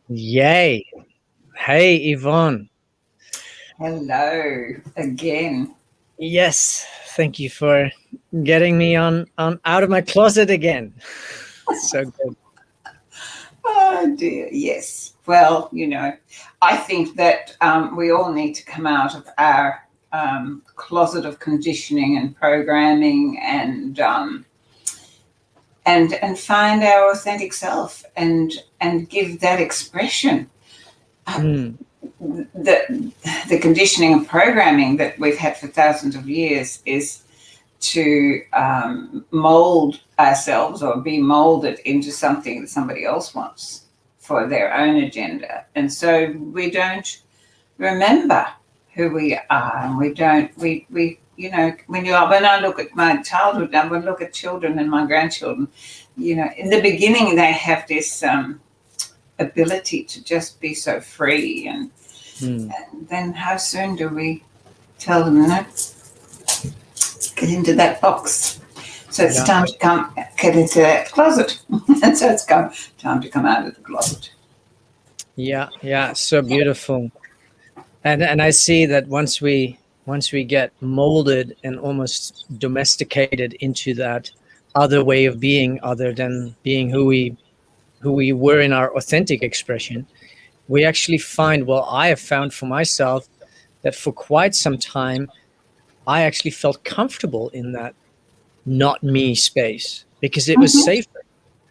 Yay. Hey, Yvonne. Hello again. Yes, thank you for getting me on out of my closet again. So good. Oh dear, yes. Well, I think that we all need to come out of our closet of conditioning and programming and find our authentic self and give that expression. Mm, The conditioning and programming that we've had for thousands of years is to mold ourselves or be molded into something that somebody else wants for their own agenda. And so we don't remember who we are, and when I look at my childhood, I would look at children and my grandchildren, in the beginning they have this ability to just be so free, and mm. then how soon do we tell them, no, get into that box? So it's Yeah, time to get into that closet. And so it's time to come out of the closet. yeah, so beautiful. And I see that once we get molded and almost domesticated into that other way of being, other than being who we were in our authentic expression, we actually find, well, I have found for myself that for quite some time I actually felt comfortable in that not me space because it was Mm-hmm. safer.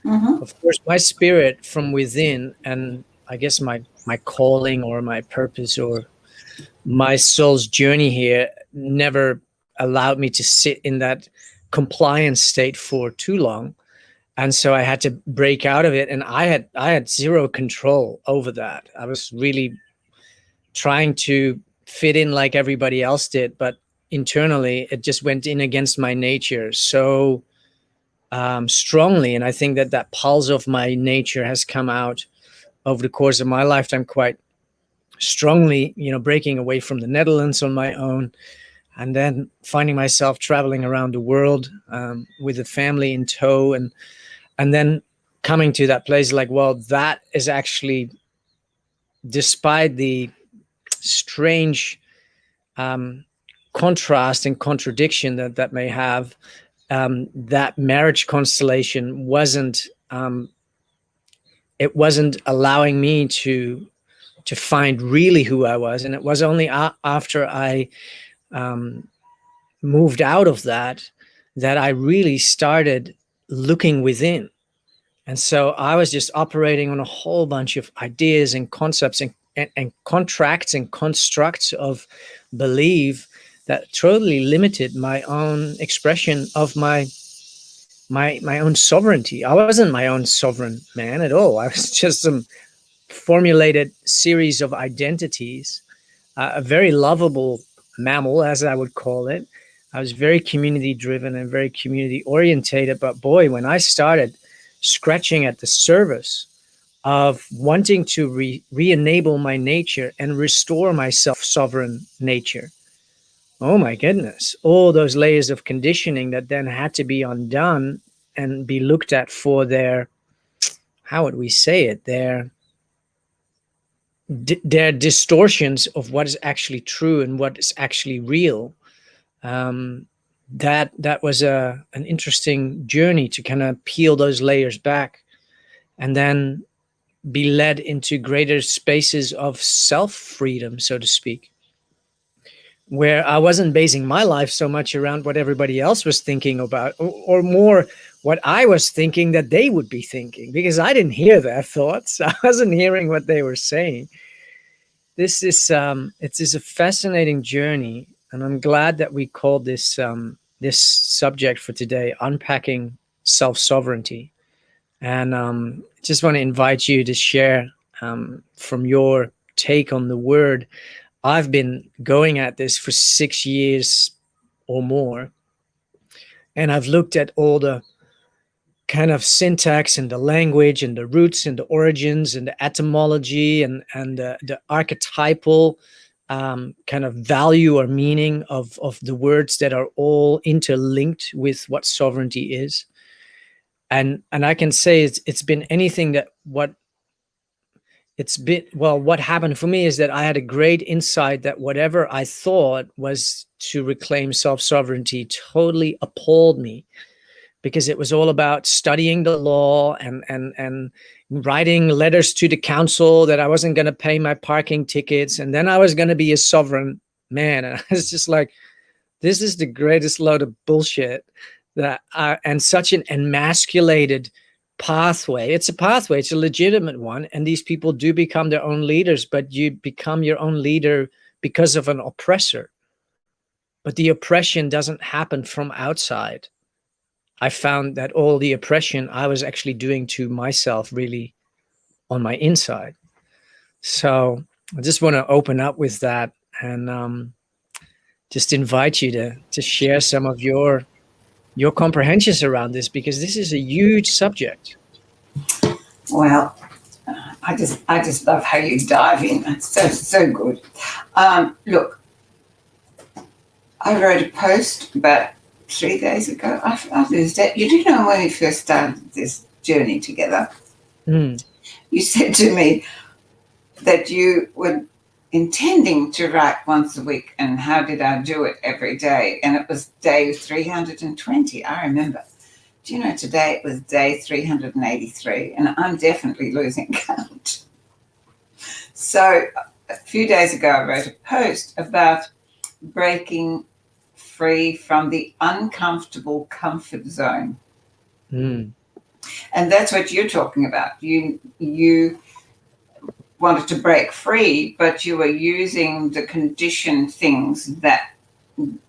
Mm-hmm. Of course, my spirit from within, and I guess my calling or my purpose or my soul's journey here never allowed me to sit in that compliance state for too long. And so I had to break out of it, and I had zero control over that. I was really trying to fit in like everybody else did, but internally it just went in against my nature so strongly. And I think that that pulse of my nature has come out over the course of my lifetime quite strongly, breaking away from the Netherlands on my own, and then finding myself traveling around the world with a family in tow, and then coming to that place like, well, that is actually, despite the strange um, contrast and contradiction that may have, that marriage constellation wasn't allowing me to find really who I was. And it was only after I um, moved out of that I really started looking within. And so I was just operating on a whole bunch of ideas and concepts and contracts and constructs of belief that totally limited my own expression of my own sovereignty. I wasn't my own sovereign man at all. I was just some formulated series of identities, a very lovable mammal, as I would call it. I was very community driven and very community orientated. But boy, when I started scratching at the surface of wanting to re-enable my nature and restore my self-sovereign nature, oh my goodness, all those layers of conditioning that then had to be undone and be looked at for their, how would we say it, their distortions of what is actually true and what is actually real. Um, that was an interesting journey to kind of peel those layers back and then be led into greater spaces of self freedom, so to speak, where I wasn't basing my life so much around what everybody else was thinking about, or more what I was thinking that they would be thinking, because I didn't hear their thoughts. I wasn't hearing what they were saying. It is a fascinating journey, and I'm glad that we called this subject for today "Unpacking Self-Sovereignty." And just want to invite you to share from your take on the word. I've been going at this for 6 years or more, and I've looked at all the kind of syntax and the language and the roots and the origins and the etymology and the archetypal kind of value or meaning of the words that are all interlinked with what sovereignty is. And I can say it's been anything that what what happened for me is that I had a great insight that whatever I thought was to reclaim self-sovereignty totally appalled me, because it was all about studying the law and writing letters to the council that I wasn't going to pay my parking tickets, and then I was going to be a sovereign man. And I was just like, this is the greatest load of bullshit, and such an emasculated pathway. It's a pathway, it's a legitimate one, and these people do become their own leaders, but you become your own leader because of an oppressor. But the oppression doesn't happen from outside. I found that all the oppression I was actually doing to myself really on my inside. So I just want to open up with that, and just invite you to share some of your comprehensions around this, because this is a huge subject. Well, I just love how you dive in. It's so good. Look, I wrote a post about 3 days ago. I lose that. You do know when we first started this journey together, you said to me that you were intending to write once a week, and how did I do it every day? And it was day 320, I remember. Do you know, today it was day 383, and I'm definitely losing count. So a few days ago, I wrote a post about breaking free from the uncomfortable comfort zone. And that's what you're talking about. You wanted to break free, but you were using the conditioned things that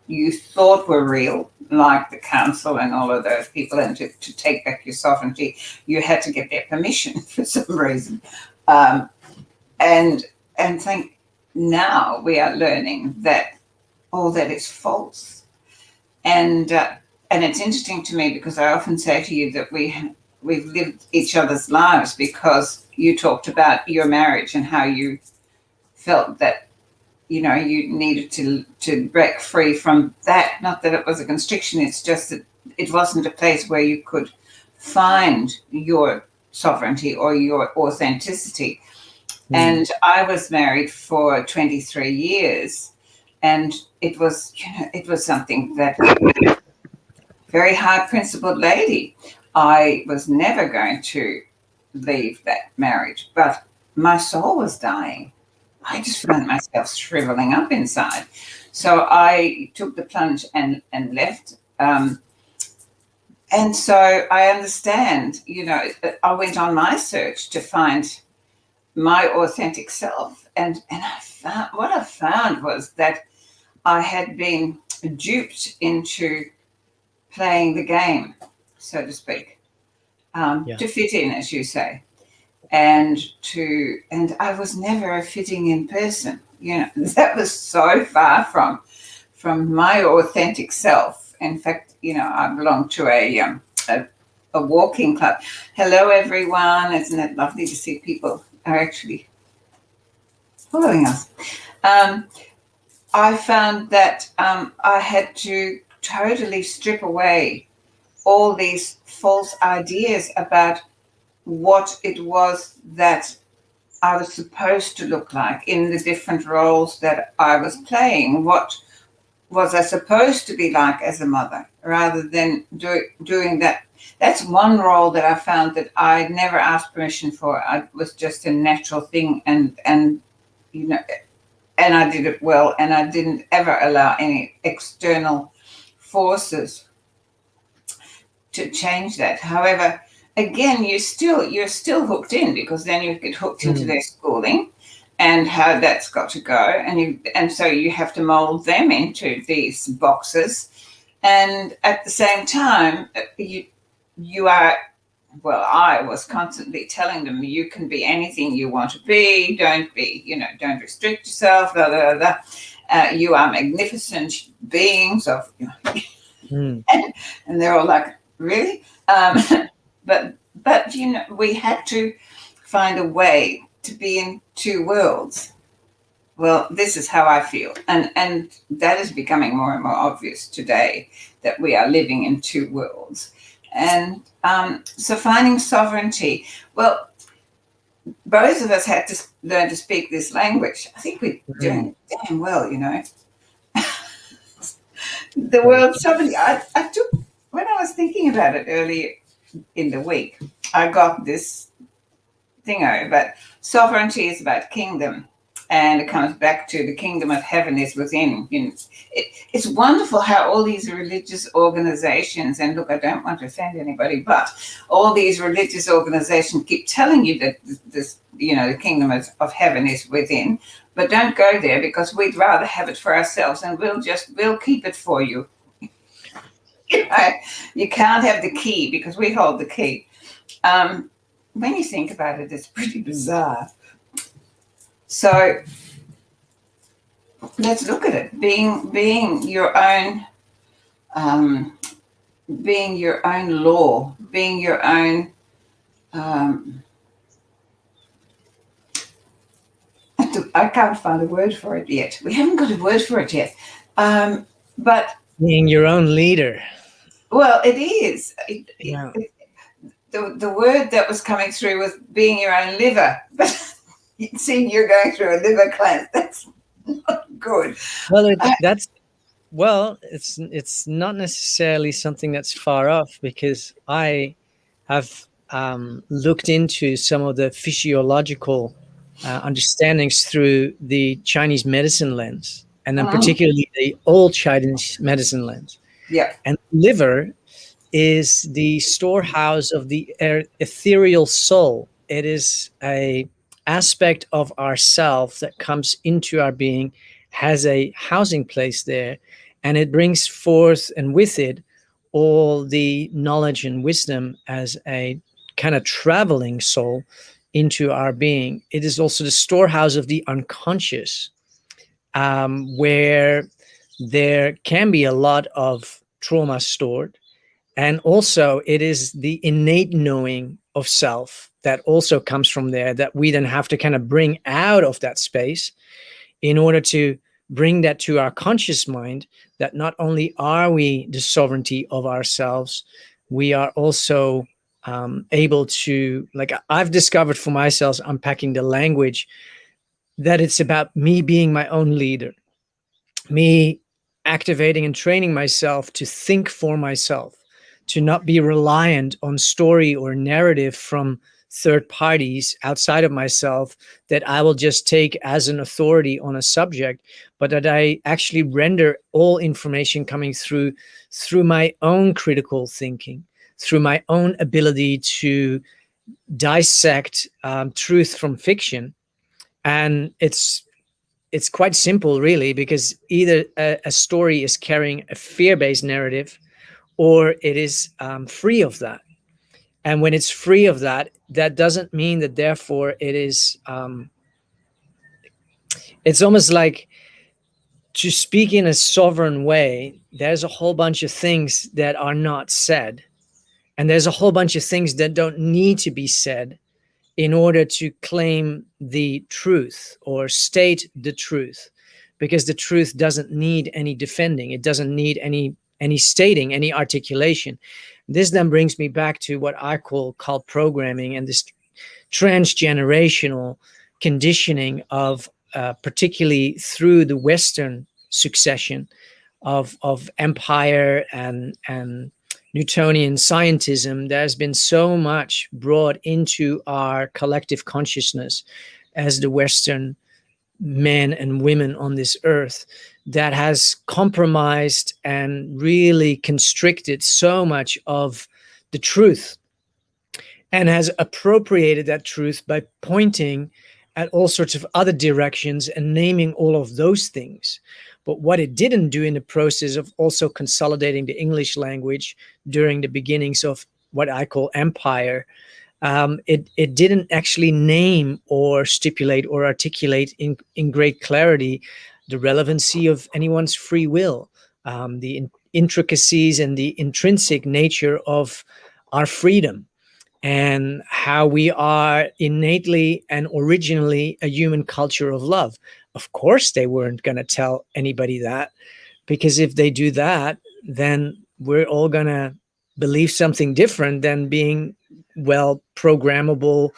you thought were real, like the council and all of those people, and to take back your sovereignty, you had to get their permission for some reason. And think now we are learning that all that is false. And it's interesting to me, because I often say to you that we've lived each other's lives, because you talked about your marriage and how you felt that, you know, you needed to break free from that. Not that it was a constriction, it's just that it wasn't a place where you could find your sovereignty or your authenticity. And I was married for 23 years, and it was, you know, it was something that, very high-principled lady. I was never going to leave that marriage, but my soul was dying. I just found myself shriveling up inside. So I took the plunge and left. And so I understand, you know, I went on my search to find my authentic self. And what I found was that I had been duped into playing the game, so to speak, to fit in, as you say. And I was a fitting in person. You know, that was so far from my authentic self. In fact, you know, I belong to a walking club. Hello, everyone. Isn't it lovely to see people are actually following us? I found that I had to totally strip away all these false ideas about what it was that I was supposed to look like in the different roles that I was playing. What was I supposed to be like as a mother, rather than doing that? That's one role that I found that I never asked permission for. It was just a natural thing, and you know, and I did it well, and I didn't ever allow any external forces to change that. However, again, you're still hooked in, because then you get hooked into their schooling and how that's got to go, and so you have to mold them into these boxes. And at the same time, you are, well, I was constantly telling them, you can be anything you want to be. Don't be, you know, don't restrict yourself. Blah, blah, blah. You are magnificent beings of, you know, and they're all like, really? But you know, we had to find a way to be in two worlds. Well, this is how I feel, and that is becoming more and more obvious today, that we are living in two worlds. And so finding sovereignty, well, both of us had to learn to speak this language. I think we're Mhm. doing damn well, you know. The world, somebody, I took, when I was thinking about it earlier in the week, I got this thingo, but sovereignty is about kingdom. And it comes back to the kingdom of heaven is within. You know, it's wonderful how all these religious organizations, and look, I don't want to offend anybody, but all these religious organizations keep telling you that this, you know, the kingdom of heaven is within, but don't go there because we'd rather have it for ourselves, and we'll keep it for you. You know, you can't have the key because we hold the key. When you think about it, it's pretty bizarre. So let's look at it. Being your own, being your own law, being your own. I can't find a word for it yet. We haven't got a word for it yet. But Being your own leader. well, it is. Yeah. The word that was coming through was being your own liver. But seeing you're going through a liver cleanse, that's not good. Well, it's not necessarily something that's far off, because I have looked into some of the physiological understandings through the Chinese medicine lens, and then particularly the old Chinese medicine lens. Yeah. And liver is the storehouse of the ethereal soul. It is a aspect of ourself that comes into our being, has a housing place there, and it brings forth and with it all the knowledge and wisdom as a kind of traveling soul into our being. It is also the storehouse of the unconscious, where there can be a lot of trauma stored. And also, it is the innate knowing of self that also comes from there, that we then have to kind of bring out of that space in order to bring that to our conscious mind, that not only are we the sovereignty of ourselves, we are also able to, like I've discovered for myself, unpacking the language, that it's about me being my own leader, me activating and training myself to think for myself, to not be reliant on story or narrative from third parties outside of myself that I will just take as an authority on a subject, but that I actually render all information coming through my own critical thinking, through my own ability to dissect truth from fiction. And it's quite simple, really, because either a story is carrying a fear-based narrative, or it is free of that. And when it's free of that, that doesn't mean that therefore it is. It's almost like, to speak in a sovereign way, there's a whole bunch of things that are not said, and there's a whole bunch of things that don't need to be said in order to claim the truth or state the truth, because the truth doesn't need any defending. It doesn't need any stating, any articulation. This then brings me back to what I call programming, and this transgenerational conditioning of particularly through the Western succession of empire and Newtonian scientism. There's been so much brought into our collective consciousness as the Western men and women on this earth, that has compromised and really constricted so much of the truth, and has appropriated that truth by pointing at all sorts of other directions and naming all of those things. But what it didn't do in the process of also consolidating the English language during the beginnings of what I call empire, it didn't actually name or stipulate or articulate in great clarity the relevancy of anyone's free will, the intricacies and the intrinsic nature of our freedom, and how we are innately and originally a human culture of love. Of course, they weren't going to tell anybody that, because if they do that, then we're all going to believe something different than being well programmable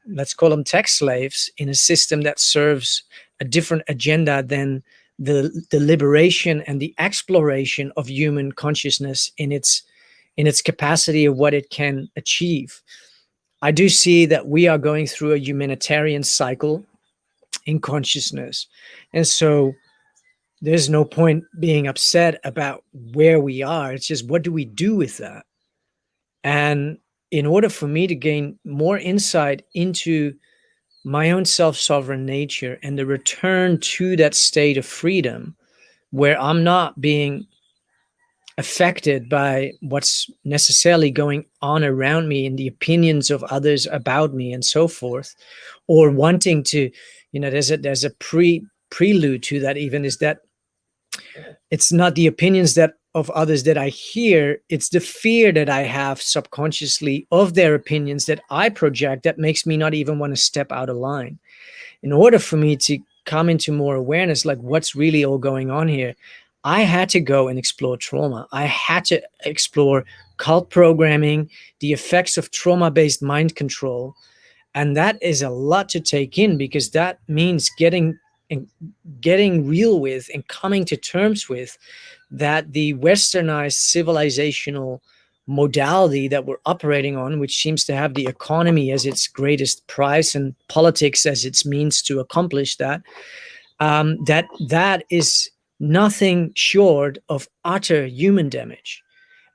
let's call them tech slaves in a system that serves a different agenda than the liberation and the exploration of human consciousness in its capacity of what it can achieve. I do see that we are going through a humanitarian cycle in consciousness. And so there's no point being upset about where we are. It's just, what do we do with that? And in order for me to gain more insight into my own self-sovereign nature and the return to that state of freedom where I'm not being affected by what's necessarily going on around me and the opinions of others about me and so forth, or wanting to, there's a prelude to that, even, is that it's not the opinions that of others that I hear, it's the fear that I have subconsciously of their opinions that I project that makes me not even want to step out of line. In order for me to come into more awareness, like what's really all going on here, I had to go and explore trauma. I had to explore cult programming, the effects of trauma-based mind control. And that is a lot to take in, because that means getting real with and coming to terms with that the westernized civilizational modality that we're operating on, which seems to have the economy as its greatest prize and politics as its means to accomplish that, that is nothing short of utter human damage,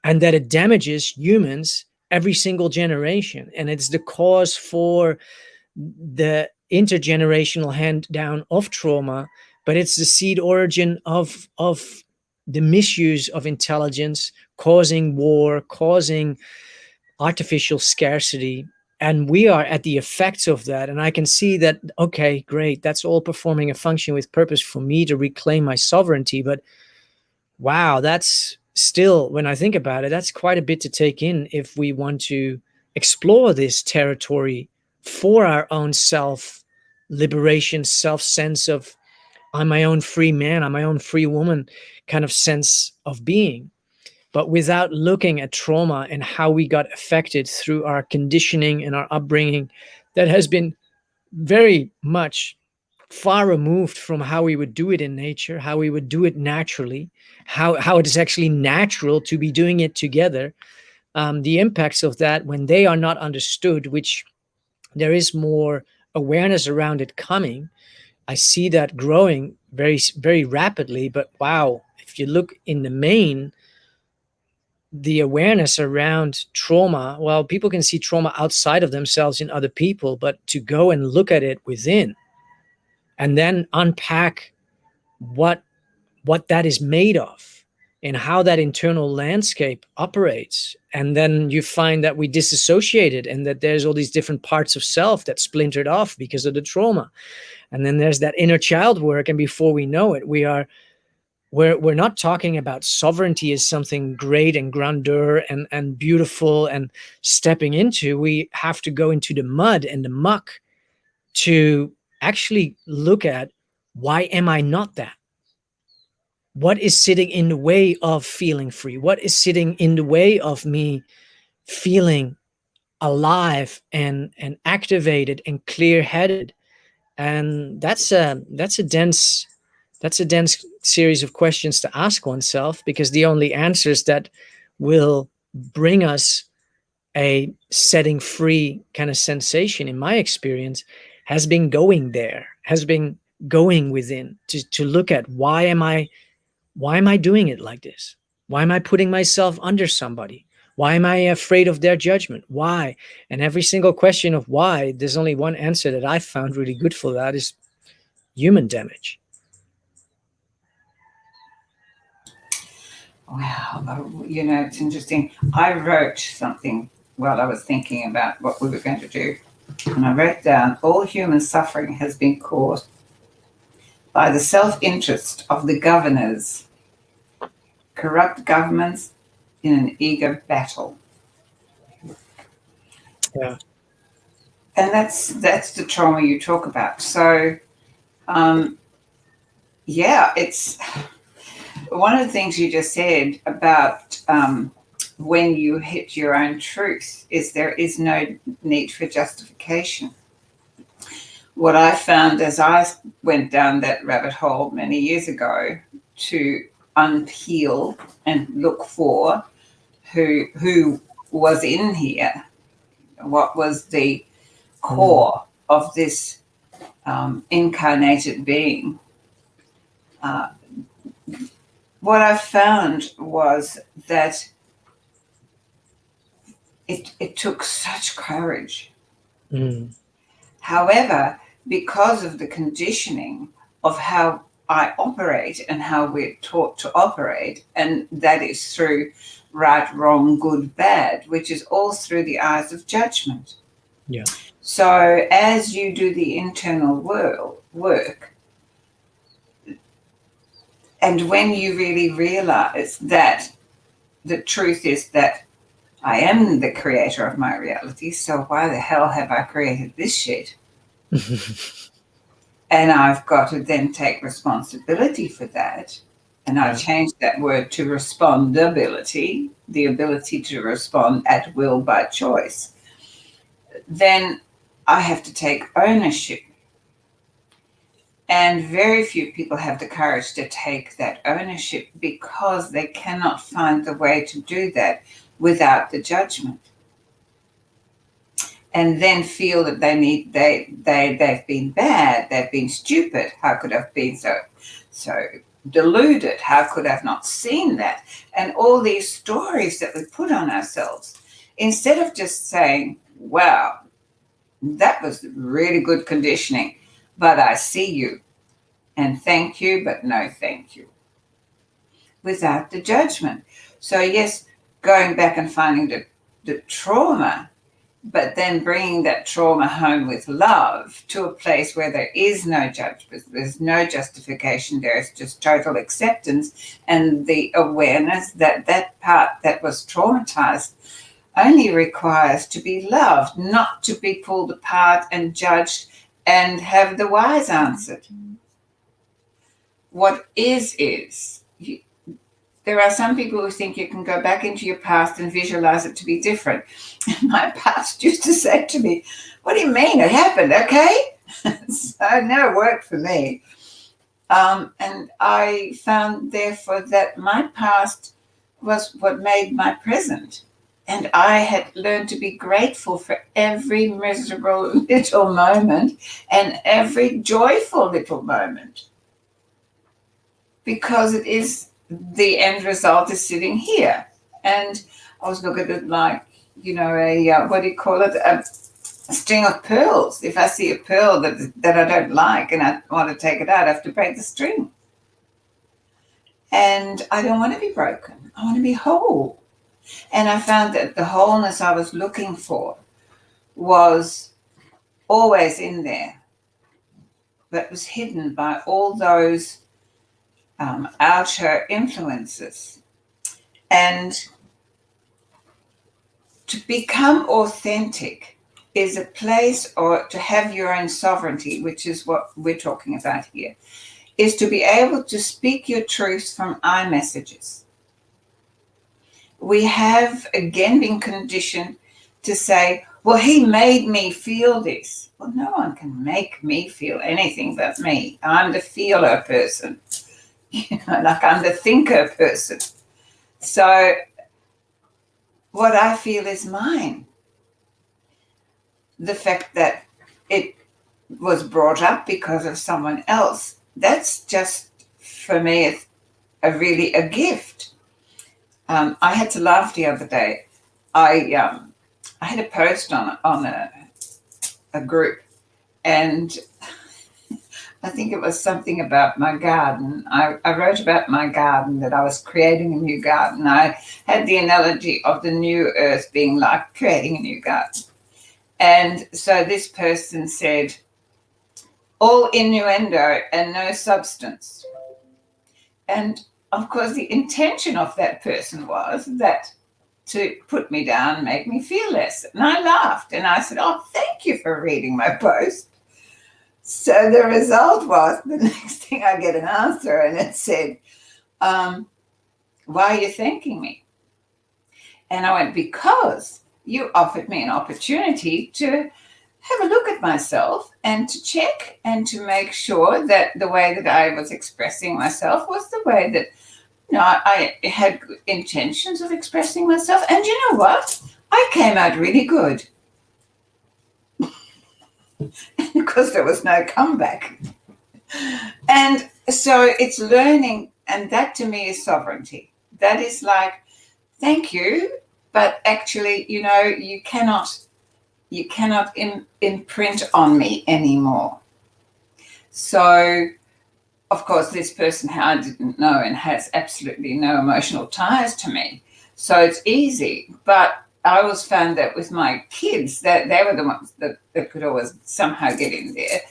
and that it damages humans every single generation. And it's the cause for the intergenerational hand down of trauma, but it's the seed origin of the misuse of intelligence, causing war, causing artificial scarcity. And we are at the effects of that. And I can see that, okay, great, that's all performing a function with purpose for me to reclaim my sovereignty. But wow, that's still, when I think about it, that's quite a bit to take in if we want to explore this territory for our own self liberation, self sense of, I'm my own free man, I'm my own free woman kind of sense of being. But without looking at trauma and how we got affected through our conditioning and our upbringing that has been very much far removed from how we would do it in nature, how we would do it naturally, how it is actually natural to be doing it together. The impacts of that, when they are not understood, which there is more awareness around it coming, I see that growing very, very rapidly. But wow, if you look in the main, the awareness around trauma, well, people can see trauma outside of themselves in other people, but to go and look at it within and then unpack what that is made of and how that internal landscape operates. And then you find that we disassociated and that there's all these different parts of self that splintered off because of the trauma. And then there's that inner child work. And before we know it, we're not talking about sovereignty as something great and grandeur and beautiful and stepping into. We have to go into the mud and the muck to actually look at, why am I not that? What is sitting in the way of feeling free? What is sitting in the way of me feeling alive and activated and clear-headed? And that's a dense series of questions to ask oneself, because the only answers that will bring us a setting free kind of sensation, in my experience, has been going there, has been going within to look at, why am I doing it like this? Why am I putting myself under somebody? Why am I afraid of their judgment? Why? And every single question of why, there's only one answer that I found really good for that, is human damage. Wow, it's interesting. I wrote something while I was thinking about what we were going to do. And I wrote down, all human suffering has been caused by the self-interest of the governors, corrupt governments in an ego battle. Yeah. And that's the trauma you talk about. So, it's one of the things you just said about when you hit your own truth is there is no need for justification. What I found as I went down that rabbit hole many years ago to unpeel and look for who was in here, what was the core of this incarnated being, what I found was that it took such courage. However, because of the conditioning of how I operate and how we're taught to operate, and that is through right, wrong, good, bad, which is all through the eyes of judgment. Yeah. So as you do the internal work, and when you really realize that the truth is that I am the creator of my reality, so why the hell have I created this shit? And I've got to then take responsibility for that. And I changed that word to respondability, the ability to respond at will by choice. Then I have to take ownership. And very few people have the courage to take that ownership because they cannot find the way to do that without the judgment. And then feel that they've been bad, they've been stupid. How could I have been so deluded? How could I have not seen that? And all these stories that we put on ourselves, instead of just saying, wow, that was really good conditioning, but I see you, and thank you, but no thank you, without the judgment. So yes, going back and finding the trauma, but then bringing that trauma home with love to a place where there is no judgment, there's no justification, there's just total acceptance and the awareness that that part that was traumatized only requires to be loved, not to be pulled apart and judged and have the whys answered. What is. There are some people who think you can go back into your past and visualize it to be different. My past used to say to me, what do you mean? It happened, okay? So it never worked for me. And I found, therefore, that my past was what made my present. And I had learned to be grateful for every miserable little moment and every joyful little moment. Because it is the end result is sitting here. And I was looking at it like, what do you call it? A string of pearls. If I see a pearl that I don't like and I want to take it out, I have to break the string. And I don't want to be broken. I want to be whole. And I found that the wholeness I was looking for was always in there, but was hidden by all those outer influences. And to become authentic is a place, or to have your own sovereignty, which is what we're talking about here, is to be able to speak your truth from iMessages. We have again been conditioned to say, well, he made me feel this. Well, no one can make me feel anything but me. I'm the feeler person. Like I'm the thinker person. So what I feel is mine. The fact that it was brought up because of someone else, that's just, for me, really a gift. I had to laugh the other day. I had a post on a group, and I think it was something about my garden. I wrote about my garden, that I was creating a new garden. I had the analogy of the new earth being like creating a new garden. And so this person said, all innuendo and no substance. And of course, the intention of that person was that to put me down, make me feel less. And I laughed and I said, oh, thank you for reading my post. So the result was, the next thing I get an answer, and it said, why are you thanking me? And I went, because you offered me an opportunity to have a look at myself and to check and to make sure that the way that I was expressing myself was the way that, I had good intentions of expressing myself. And you know what? I came out really good because there was no comeback. And so it's learning, and that to me is sovereignty. That is like, thank you, but actually, you cannot imprint on me anymore. So, of course, this person how I didn't know and has absolutely no emotional ties to me. So it's easy. But I always found that with my kids, that they were the ones that could always somehow get in there.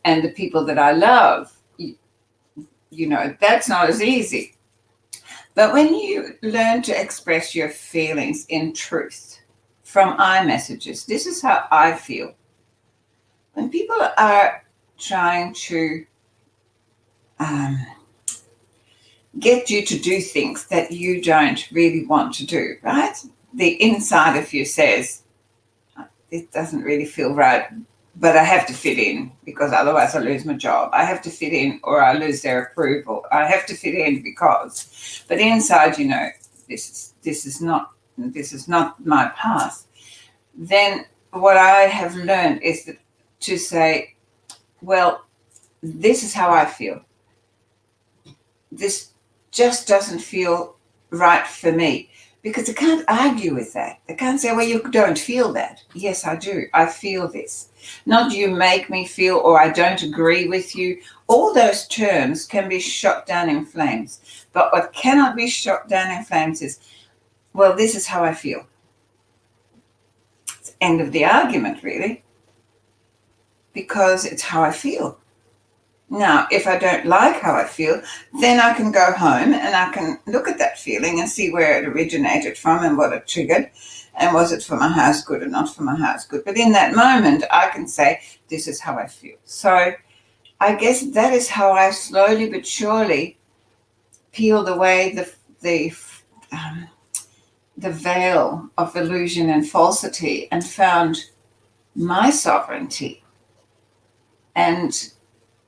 And the people that I love, that's not as easy. But when you learn to express your feelings in truth from iMessages, this is how I feel. When people are trying to get you to do things that you don't really want to do, right? The inside of you says, it doesn't really feel right, but I have to fit in because otherwise I lose my job. I have to fit in or I lose their approval. I have to fit in because, but inside, this is not my path. Then what I have learned is to say, well, this is how I feel. This just doesn't feel right for me. Because I can't argue with that. I can't say, well, you don't feel that. Yes, I do. I feel this. Not you make me feel, or I don't agree with you. All those terms can be shot down in flames. But what cannot be shot down in flames is, well, this is how I feel. It's the end of the argument, really. Because it's how I feel. Now, if I don't like how I feel, then I can go home and I can look at that feeling and see where it originated from and what it triggered. And was it for my highest good or not for my highest good? But in that moment, I can say, this is how I feel. So I guess that is how I slowly but surely peeled away the veil of illusion and falsity and found my sovereignty. And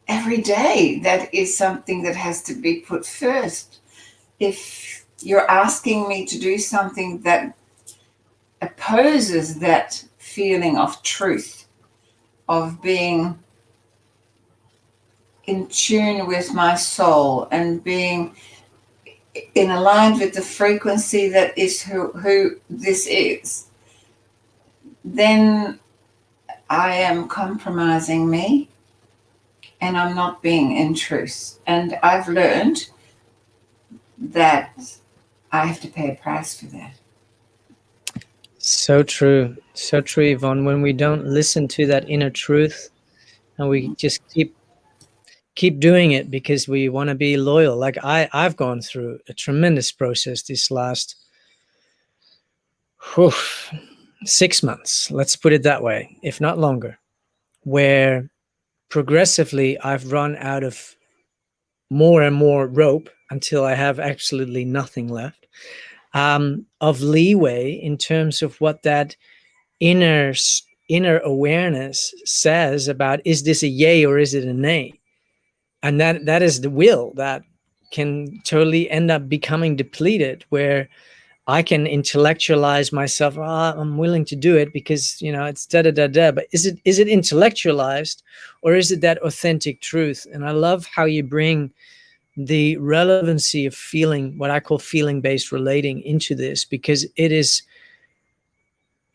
every day, that is something that has to be put first. If you're asking me to do something that opposes that feeling of truth, of being in tune with my soul and being in aligned with the frequency that is who this is, then I am compromising me. And I'm not being in truth. And I've learned that I have to pay a price for that. So true, Yvonne. When we don't listen to that inner truth, and we just keep doing it because we want to be loyal. Like I've gone through a tremendous process this last 6 months. Let's put it that way, if not longer, where progressively I've run out of more and more rope until I have absolutely nothing left of leeway in terms of what that inner awareness says about, is this a yay or is it a nay? And that is the will that can totally end up becoming depleted, where I can intellectualize myself. I'm willing to do it because, it's da-da-da-da. But is it intellectualized, or is it that authentic truth? And I love how you bring the relevancy of feeling, what I call feeling-based relating, into this, because it is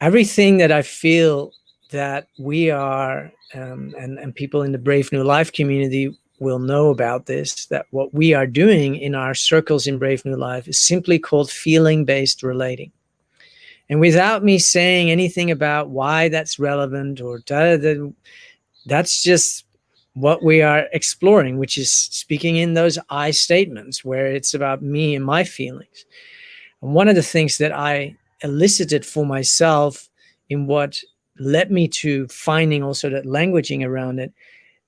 everything that I feel that we are, and people in the Brave New Life community will know about this, that what we are doing in our circles in Brave New Life is simply called feeling-based relating. And without me saying anything about why that's relevant or that's just what we are exploring, which is speaking in those I statements where it's about me and my feelings. And one of the things that I elicited for myself in what led me to finding also that languaging around it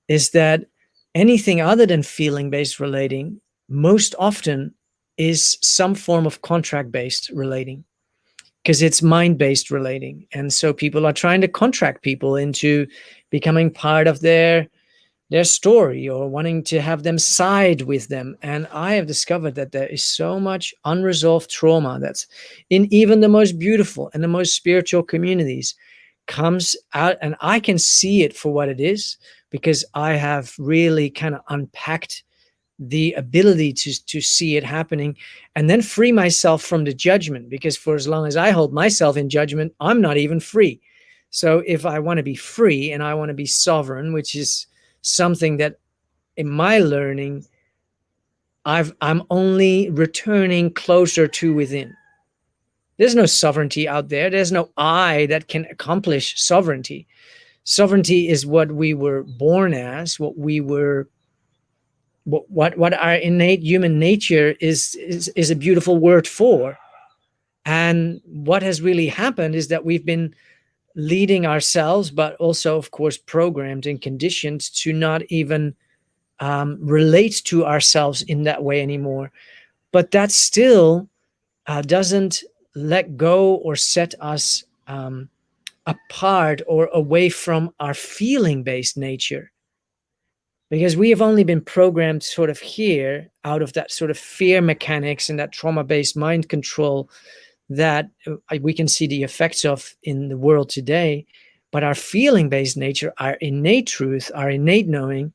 is that anything other than feeling-based relating most often is some form of contract-based relating. because it's mind-based relating. And so people are trying to contract people into becoming part of their story, or wanting to have them side with them. And I have discovered that there is so much unresolved trauma that's in even the most beautiful and the most spiritual communities comes out, and I can see it for what it is, because I have really kind of unpacked the ability to see it happening, and then free myself from the judgment, because for as long as I hold myself in judgment, I'm not even free. So if I want to be free and I want to be sovereign, which is something that in my learning I'm only returning closer to within. There's no sovereignty out there. There's no I that can accomplish sovereignty. Sovereignty is what we were born as, what we were, what our innate human nature is a beautiful word for. And what has really happened is that we've been leading ourselves, but also, of course, programmed and conditioned to not even relate to ourselves in that way anymore. But that still doesn't let go or set us apart or away from our feeling-based nature. Because we have only been programmed sort of here out of that sort of fear mechanics and that trauma-based mind control that we can see the effects of in the world today. But our feeling-based nature, our innate truth, our innate knowing,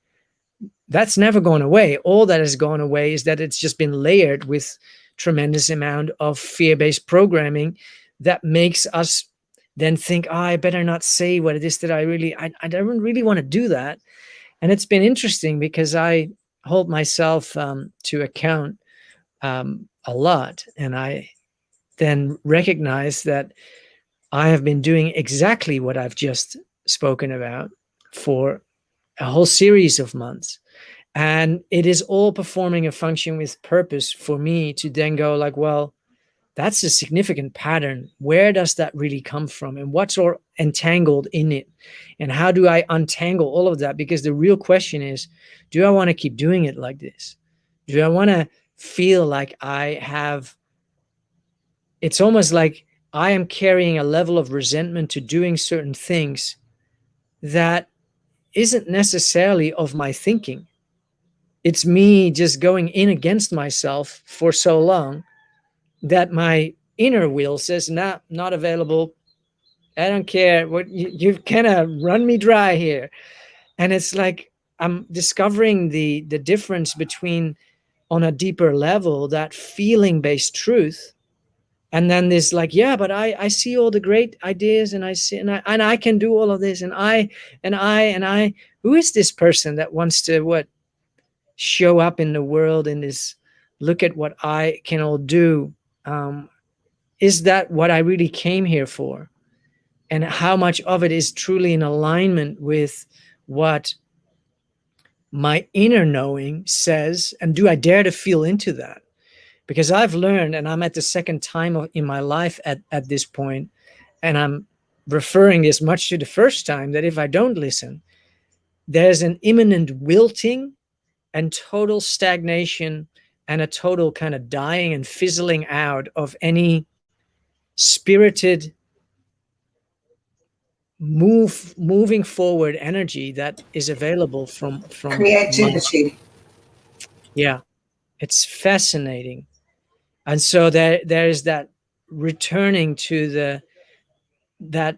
that's never gone away. All that has gone away is that it's just been layered with tremendous amount of fear-based programming that makes us then think, oh, I better not say what it is that I don't really want to do that. And it's been interesting because I hold myself to account a lot. And I then recognize that I have been doing exactly what I've just spoken about for a whole series of months. And it is all performing a function with purpose for me to then go like, well, that's a significant pattern. Where does that really come from? And what's all entangled in it? And how do I untangle all of that? Because the real question is, do I want to keep doing it like this? Do I want to feel like I have, it's almost like I am carrying a level of resentment to doing certain things that isn't necessarily of my thinking. It's me just going in against myself for so long that my inner will says, nah, not available. I don't care. What you kind of run me dry here. And it's like I'm discovering the difference between, on a deeper level, that feeling-based truth, and then this like, yeah, but I see all the great ideas, and I see, and I can do all of this, and I who is this person that wants to show up in the world in this, look at what I can all do? Is that what I really came here for? And how much of it is truly in alignment with what my inner knowing says? And do I dare to feel into that? Because I've learned, and I'm at the second time in my life at this point, and I'm referring this much to the first time, that if I don't listen, there's an imminent wilting and total stagnation and a total kind of dying and fizzling out of any spirited moving forward energy that is available from creativity. Yeah, it's fascinating. And so there's that returning to that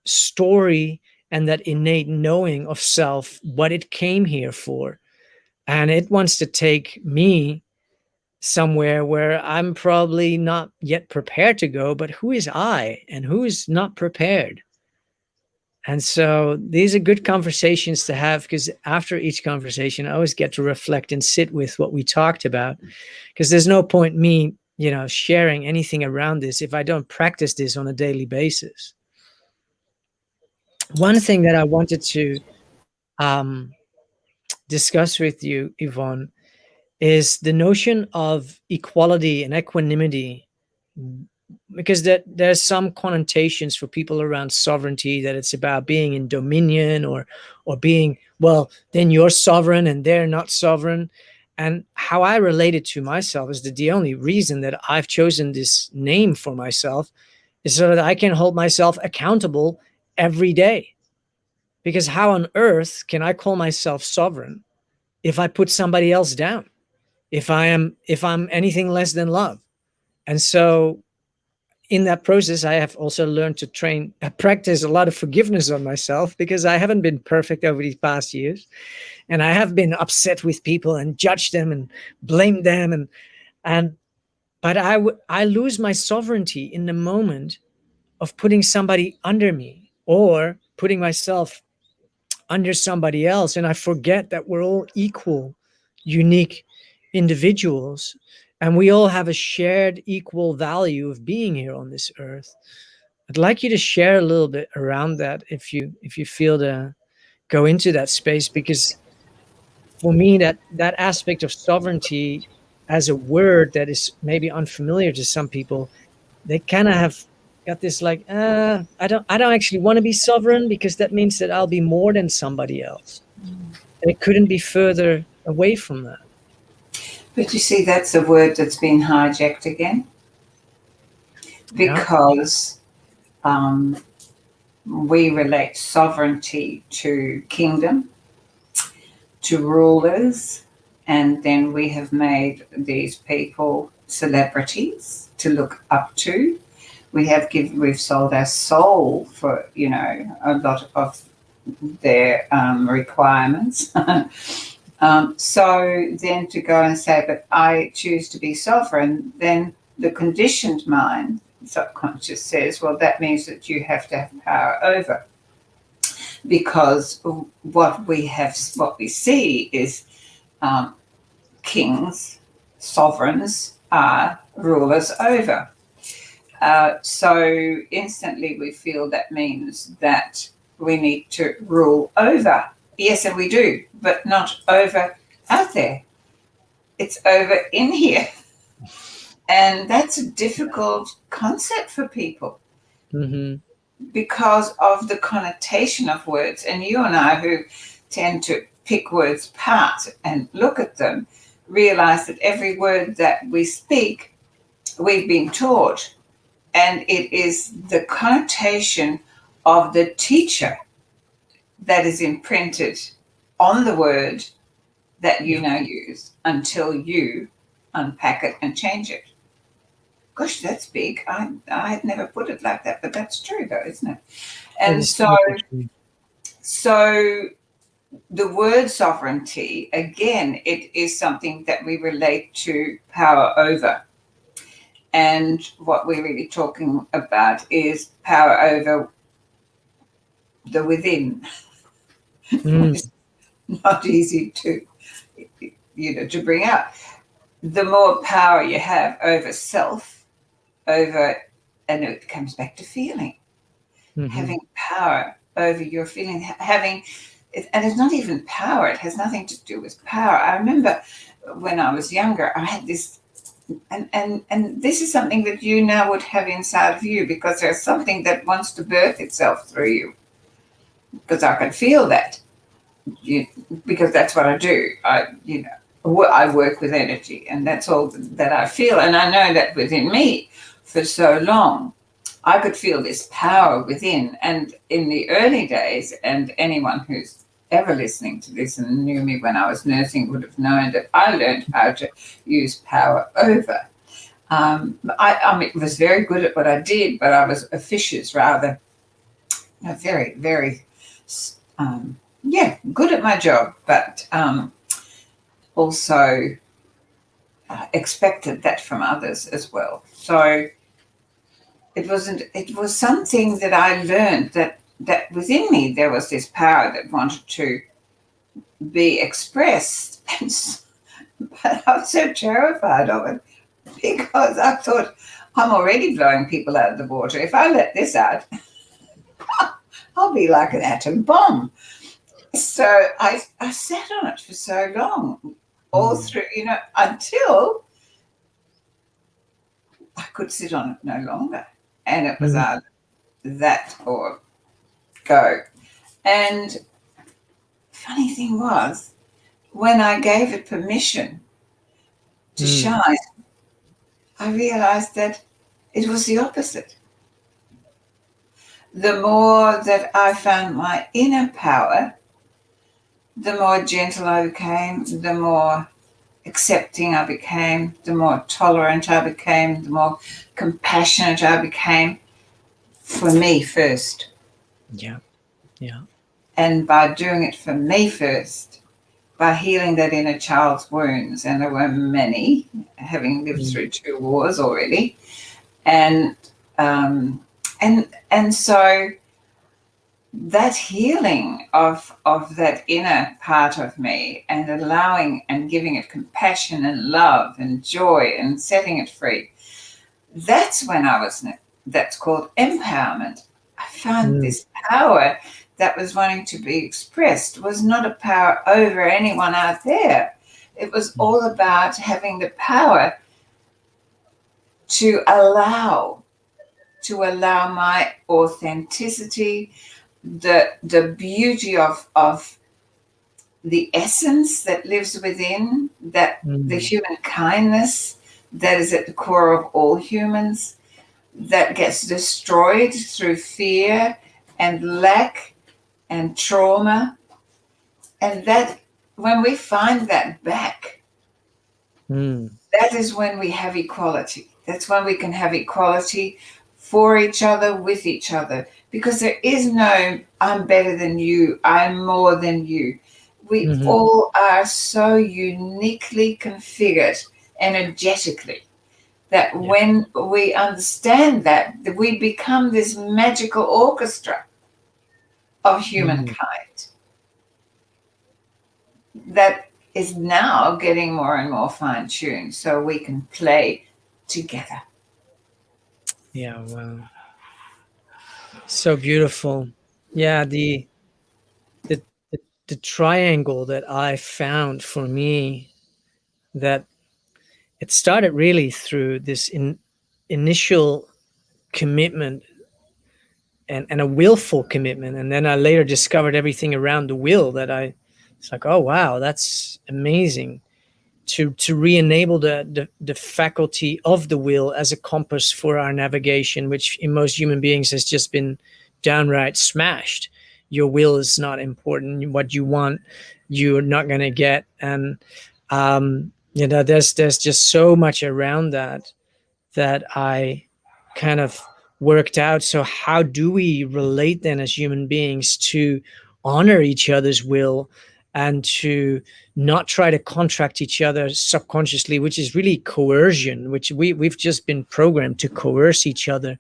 story and that innate knowing of self, what it came here for. And it wants to take me somewhere where I'm probably not yet prepared to go, but who is I and who is not prepared? And so these are good conversations to have, because after each conversation, I always get to reflect and sit with what we talked about, because there's no point me, sharing anything around this if I don't practice this on a daily basis. One thing that I wanted to discuss with you, Yvonne, is the notion of equality and equanimity, because there's some connotations for people around sovereignty, that it's about being in dominion or being, well, then you're sovereign and they're not sovereign. And how I relate it to myself is that the only reason that I've chosen this name for myself so that I can hold myself accountable every day. Because how on earth can I call myself sovereign if I put somebody else down? If I'm anything less than love? And so in that process, I have also learned to practice a lot of forgiveness on myself, because I haven't been perfect over these past years. And I have been upset with people and judged them and blamed them. And but I lose my sovereignty in the moment of putting somebody under me or putting myself under somebody else. And I forget that we're all equal, unique individuals. And we all have a shared equal value of being here on this earth. I'd like you to share a little bit around that, if you feel to go into that space, because for me that aspect of sovereignty as a word that is maybe unfamiliar to some people, they kind of have got this like, I don't actually want to be sovereign, because that means that I'll be more than somebody else. And it couldn't be further away from that. But you see, that's a word that's been hijacked again, Yeah. because we relate sovereignty to kingdom, to rulers, and then we have made these people celebrities to look up to. We've sold our soul for, you know, a lot of their requirements. So then to go and say, but I choose to be sovereign, then the conditioned mind, subconscious, says, well, that means that you have to have power over. Because what we see is kings, sovereigns are rulers over. So instantly we feel that means that we need to rule over. Yes, and we do, but not over out there. It's over in here. And that's a difficult concept for people. Mm-hmm. Because of the connotation of words. And you and I, who tend to pick words apart and look at them, realize that every word that we speak, we've been taught. And it is the connotation of the teacher that is imprinted on the word that you now use until you unpack it and change it. Gosh, that's big. I had never put it like that, but that's true though, isn't it? And so the word sovereignty, again, it is something that we relate to power over. And what we're really talking about is power over the within. It's not easy to, to bring out. The more power you have over self, and it comes back to feeling. Mm-hmm. Having power over your feeling, and it's not even power, it has nothing to do with power. I remember when I was younger, I had this, and this is something that you now would have inside of you, because there's something that wants to birth itself through you, because I can feel that, because that's what I do. I work with energy, and that's all that I feel. And I know that within me for so long, I could feel this power within. And in the early days, and anyone who's ever listening to this and knew me when I was nursing would have known that I learned how to use power over. I was very good at what I did, but I was officious rather. Very, very, good at my job, but also expected that from others as well. So it was something that I learned, that within me there was this power that wanted to be expressed. But I was so terrified of it, because I thought, I'm already blowing people out of the water. If I let this out, I'll be like an atom bomb. So I sat on it for so long, all through, until I could sit on it no longer. And it was either that or go. And funny thing was, when I gave it permission to shine, I realized that it was the opposite. the more that I found my inner power, the more gentle I became, the more accepting I became, the more tolerant I became, the more compassionate I became, for me first. Yeah. Yeah. And by doing it for me first, by healing that inner child's wounds, and there were many, having lived through 2 wars already, and so that healing of that inner part of me, and allowing and giving it compassion and love and joy and setting it free, that's when that's called empowerment. I found this power that was wanting to be expressed was not a power over anyone out there. It was all about having the power to allow my authenticity, the beauty of the essence that lives within, that the human kindness that is at the core of all humans, that gets destroyed through fear and lack and trauma. And that when we find that back, that is when we have equality. That's when we can have equality for each other, with each other, because there is no I'm better than you, I'm more than you. We all are so uniquely configured energetically that when we understand that we become this magical orchestra of humankind that is now getting more and more fine-tuned so we can play together. Yeah, wow. So beautiful. Yeah, the the triangle that I found for me, that it started really through this initial commitment, and a willful commitment, and then I later discovered everything around the will, that it's like, oh wow, that's amazing, to re-enable the faculty of the will as a compass for our navigation, which in most human beings has just been downright smashed. Your will is not important. What you want, you're not going to get. And there's just so much around that I kind of worked out. So how do we relate then as human beings to honor each other's will, and to not try to contract each other subconsciously, which is really coercion, which we've just been programmed to coerce each other,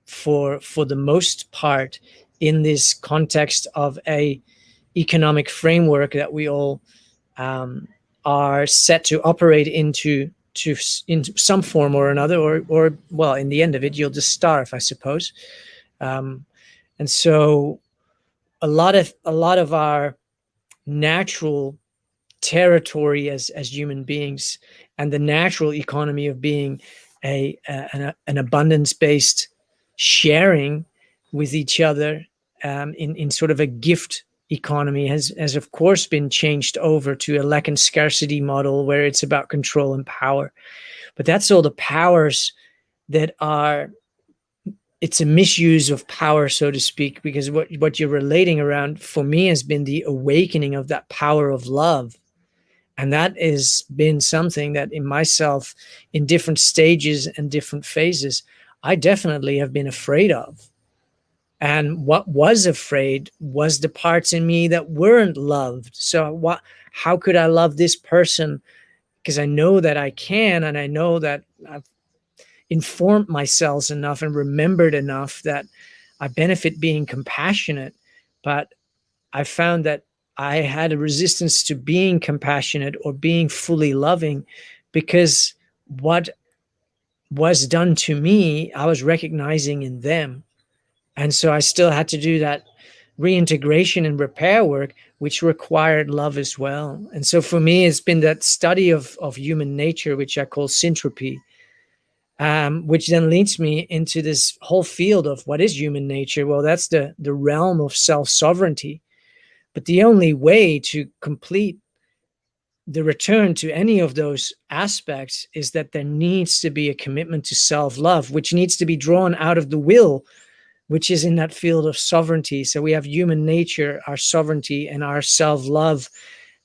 for the most part, in this context of a economic framework that we all are set to operate into some form or another, or well, in the end of it, you'll just starve, I suppose. And so a lot of our natural territory as human beings, and the natural economy of being an abundance-based sharing with each other, in sort of a gift economy, has of course been changed over to a lack and scarcity model, where it's about control and power. But that's all the powers that are, it's a misuse of power, so to speak, because what you're relating around for me has been the awakening of that power of love. And that has been something that in myself, in different stages and different phases, I definitely have been afraid of. And what was afraid was the parts in me that weren't loved. So how could I love this person? Because I know that I can, and I know that I've informed myself enough and remembered enough that I benefit being compassionate. But I found that I had a resistance to being compassionate or being fully loving, because what was done to me, I was recognizing in them. And so I still had to do that reintegration and repair work, which required love as well. And so for me, it's been that study of human nature, which I call syntropy, which then leads me into this whole field of what is human nature. Well, that's the realm of self-sovereignty. But the only way to complete the return to any of those aspects is that there needs to be a commitment to self-love, which needs to be drawn out of the will, which is in that field of sovereignty. So we have human nature, our sovereignty, and our self-love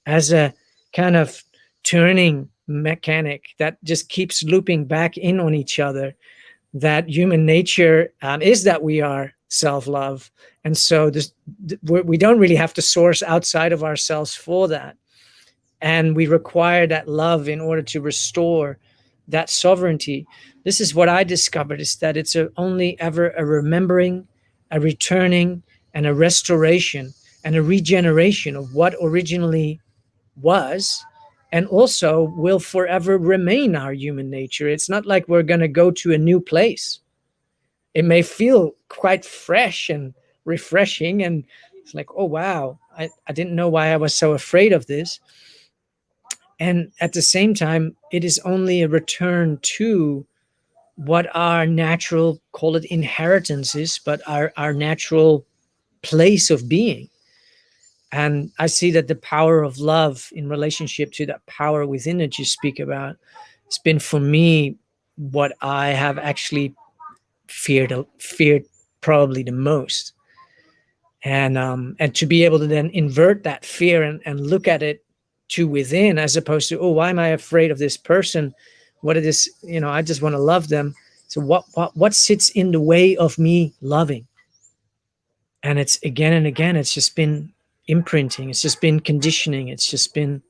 as a kind of turning mechanic that just keeps looping back in on each other. That human nature is that we are self-love. And so we don't really have to source outside of ourselves for that. And we require that love in order to restore that sovereignty. This is what I discovered, is that it's only ever a remembering, a returning, and a restoration and a regeneration of what originally was, and also will forever remain our human nature. It's not like we're going to go to a new place. It may feel quite fresh and refreshing, and it's like, oh wow, I didn't know why I was so afraid of this. And at the same time, it is only a return to what our natural, call it inheritance is, but our natural place of being. And I see that the power of love in relationship to that power within that you speak about, it's been for me what I have actually feared probably the most. And to be able to then invert that fear and look at it to within, as opposed to, oh, why am I afraid of this person? What it is, I just want to love them. So what sits in the way of me loving? And it's again and again, it's just been imprinting. It's just been conditioning. It's just been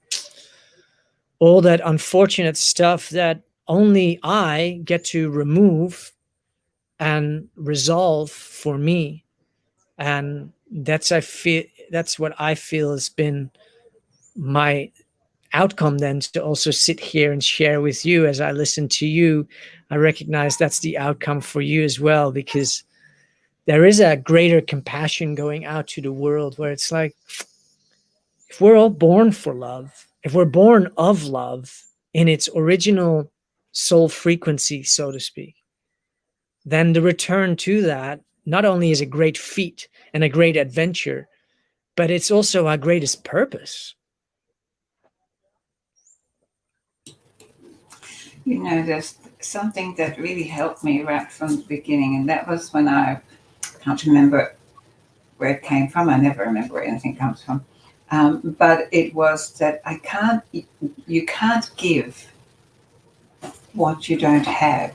all that unfortunate stuff that only I get to remove and resolve for me. And that's what I feel has been my outcome then, to also sit here and share with you. As I listen to you, I recognize that's the outcome for you as well, because there is a greater compassion going out to the world, where it's like, if we're all born for love, if we're born of love in its original soul frequency, so to speak, then the return to that not only is a great feat and a great adventure, but it's also our greatest purpose. There's something that really helped me right from the beginning, and that was when I can't remember where it came from. I never remember where anything comes from. But it was that you can't give what you don't have.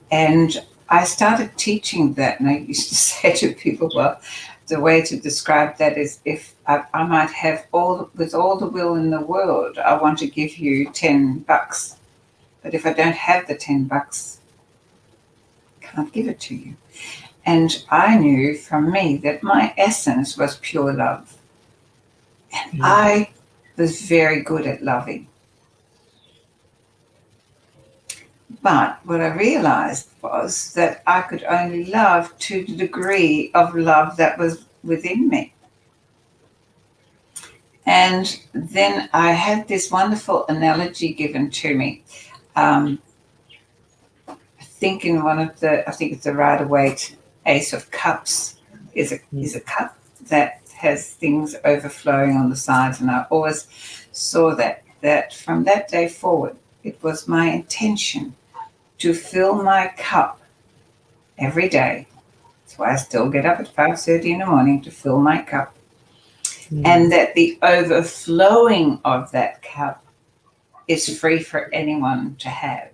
And I started teaching that, and I used to say to people, well, the way to describe that is, if I might have with all the will in the world, I want to give you $10. But if I don't have the $10, I can't give it to you. And I knew from me that my essence was pure love. And I was very good at loving. But what I realized was that I could only love to the degree of love that was within me. And then I had this wonderful analogy given to me. I think it's the Rider-Waite Ace of Cups is a cup that has things overflowing on the sides. And I always saw that from that day forward, it was my intention to fill my cup every day. That's why I still get up at 5:30 in the morning to fill my cup. And that the overflowing of that cup is free for anyone to have.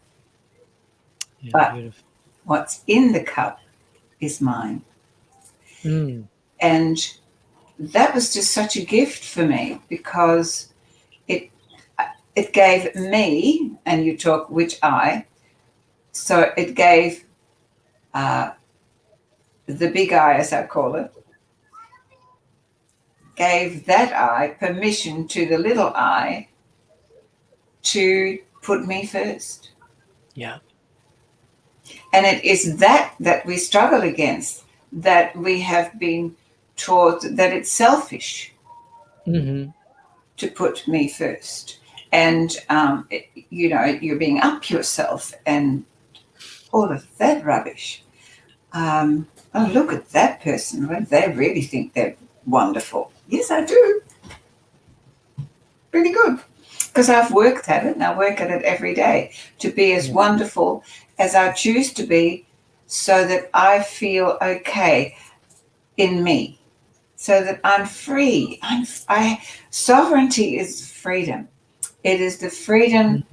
Yeah, but beautiful. What's in the cup is mine. And that was just such a gift for me, because it gave me, and you talk which I, so it gave the big I, as I call it, gave that I permission to the little I to put me first. Yeah. And it is that we struggle against, that we have been taught that it's selfish to put me first. And, you're being up yourself and all of that rubbish. Oh, look at that person. Well, they really think they're wonderful. Yes, I do. Pretty good. Because I've worked at it, and I work at it every day to be as wonderful as I choose to be, so that I feel okay in me, so that I'm free. Sovereignty is freedom. It is the freedom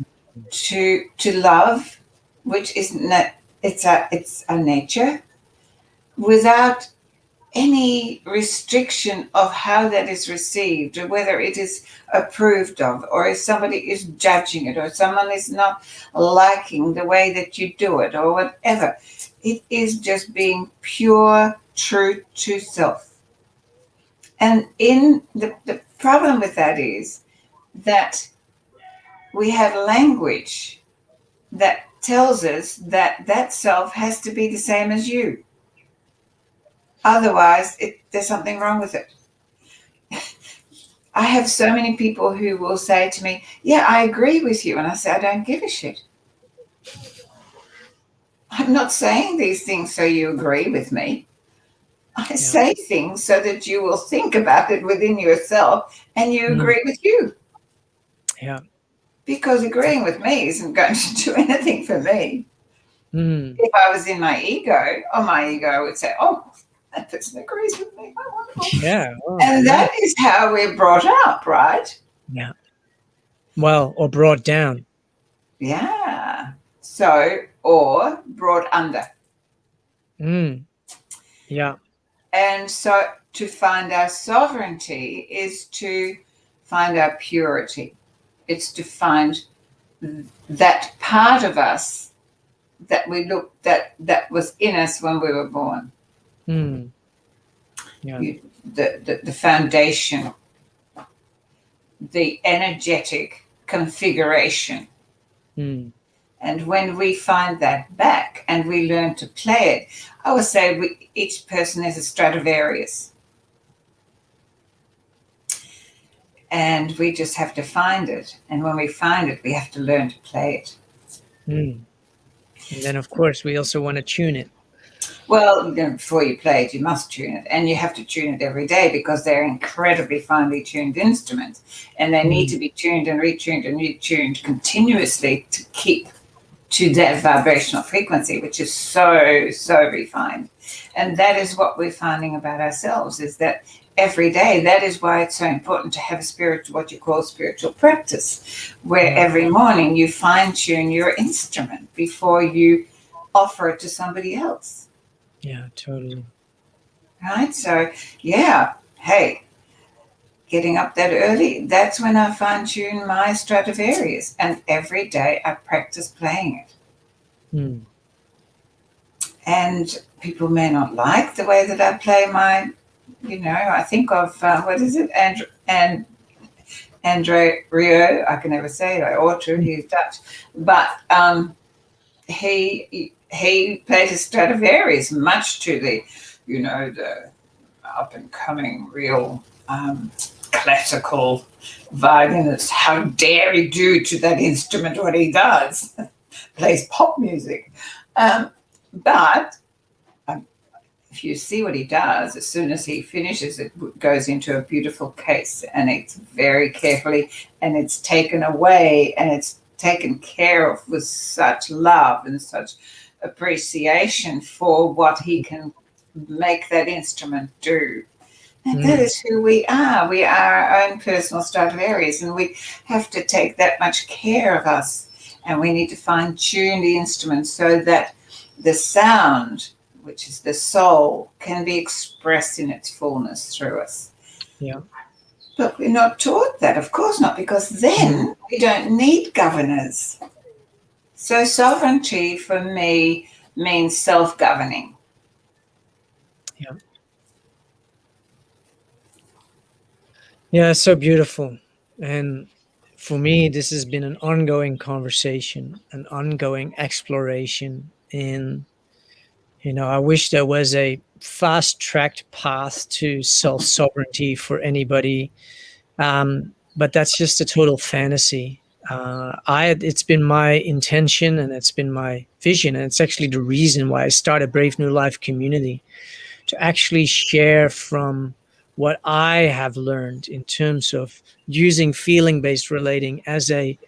to love, which is it's a nature, without any restriction of how that is received, or whether it is approved of, or if somebody is judging it, or someone is not liking the way that you do it, or whatever. It is just being pure, true to self. And in the problem with that is that we have language that tells us that that self has to be the same as you. Otherwise, there's something wrong with it. I have so many people who will say to me, yeah, I agree with you. And I say, I don't give a shit. I'm not saying these things so you agree with me. I say things so that you will think about it within yourself and you agree with you. Yeah. Because agreeing with me isn't going to do anything for me. If I was in my ego, would say, oh, that person agrees with me. Oh, wonderful. Yeah. Oh, and that is how we're brought up, right? Yeah. Well, or brought down. Yeah. So, or brought under. Yeah. And so to find our sovereignty is to find our purity. It's to find that part of us that that was in us when we were born. Yeah. The foundation, the energetic configuration. And when we find that back and we learn to play it, I would say each person is a Stradivarius. And we just have to find it. And when we find it, we have to learn to play it. And then, of course, we also want to tune it. Well, before you play it, you must tune it. And you have to tune it every day because they're incredibly finely tuned instruments. And they need to be tuned and retuned and retuned continuously to keep to that vibrational frequency, which is so, so refined. And that is what we're finding about ourselves, is that every day, that is why it's so important to have what you call spiritual practice, where every morning you fine-tune your instrument before you offer it to somebody else. Yeah, totally. Right? So, yeah, hey, getting up that early, that's when I fine-tune my Stradivarius. And every day I practice playing it. And people may not like the way that I play my, I think of, what is it? Andre Rio, I can never say it, I ought to, he's Dutch. But he played his Stradivarius much to the, the up-and-coming real classical violinist. How dare he do to that instrument what he does? Plays pop music. But if you see what he does, as soon as he finishes, it goes into a beautiful case, and it's very carefully, and it's taken away, and it's taken care of with such love and such appreciation for what he can make that instrument do. And that is who we are. We are our own personal Stradivarius, and we have to take that much care of us. And we need to fine-tune the instrument so that the sound, which is the soul, can be expressed in its fullness through us. Yeah. But we're not taught that, of course not, because then we don't need governors. So sovereignty for me means self-governing. Yeah. Yeah, it's so beautiful. And for me, this has been an ongoing conversation, an ongoing exploration in, I wish there was a fast-tracked path to self-sovereignty for anybody. But that's just a total fantasy. It's been my intention, and it's been my vision, and it's actually the reason why I started Brave New Life community, to actually share from what I have learned in terms of using feeling-based relating as a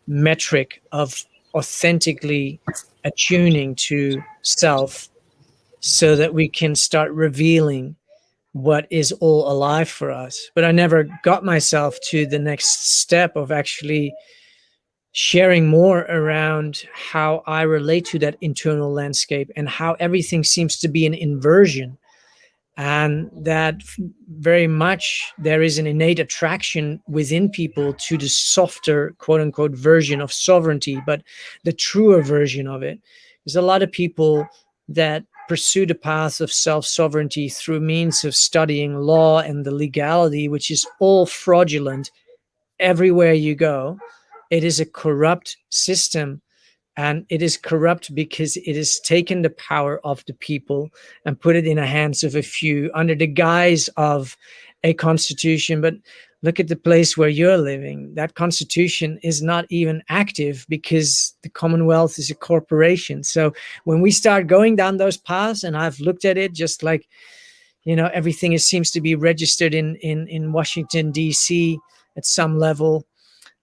metric of authentically attuning to self so that we can start revealing what is all alive for us. But I never got myself to the next step of actually sharing more around how I relate to that internal landscape and how everything seems to be an inversion. And that very much there is an innate attraction within people to the softer, quote unquote, version of sovereignty, but the truer version of it. There's a lot of people that pursue the path of self sovereignty through means of studying law and the legality, which is all fraudulent everywhere you go. It is a corrupt system, and it is corrupt because it has taken the power of the people and put it in the hands of a few under the guise of a constitution. But look at the place where you're living. That constitution is not even active because the Commonwealth is a corporation. So when we start going down those paths, and I've looked at it just like, everything seems to be registered in Washington, D.C. at some level,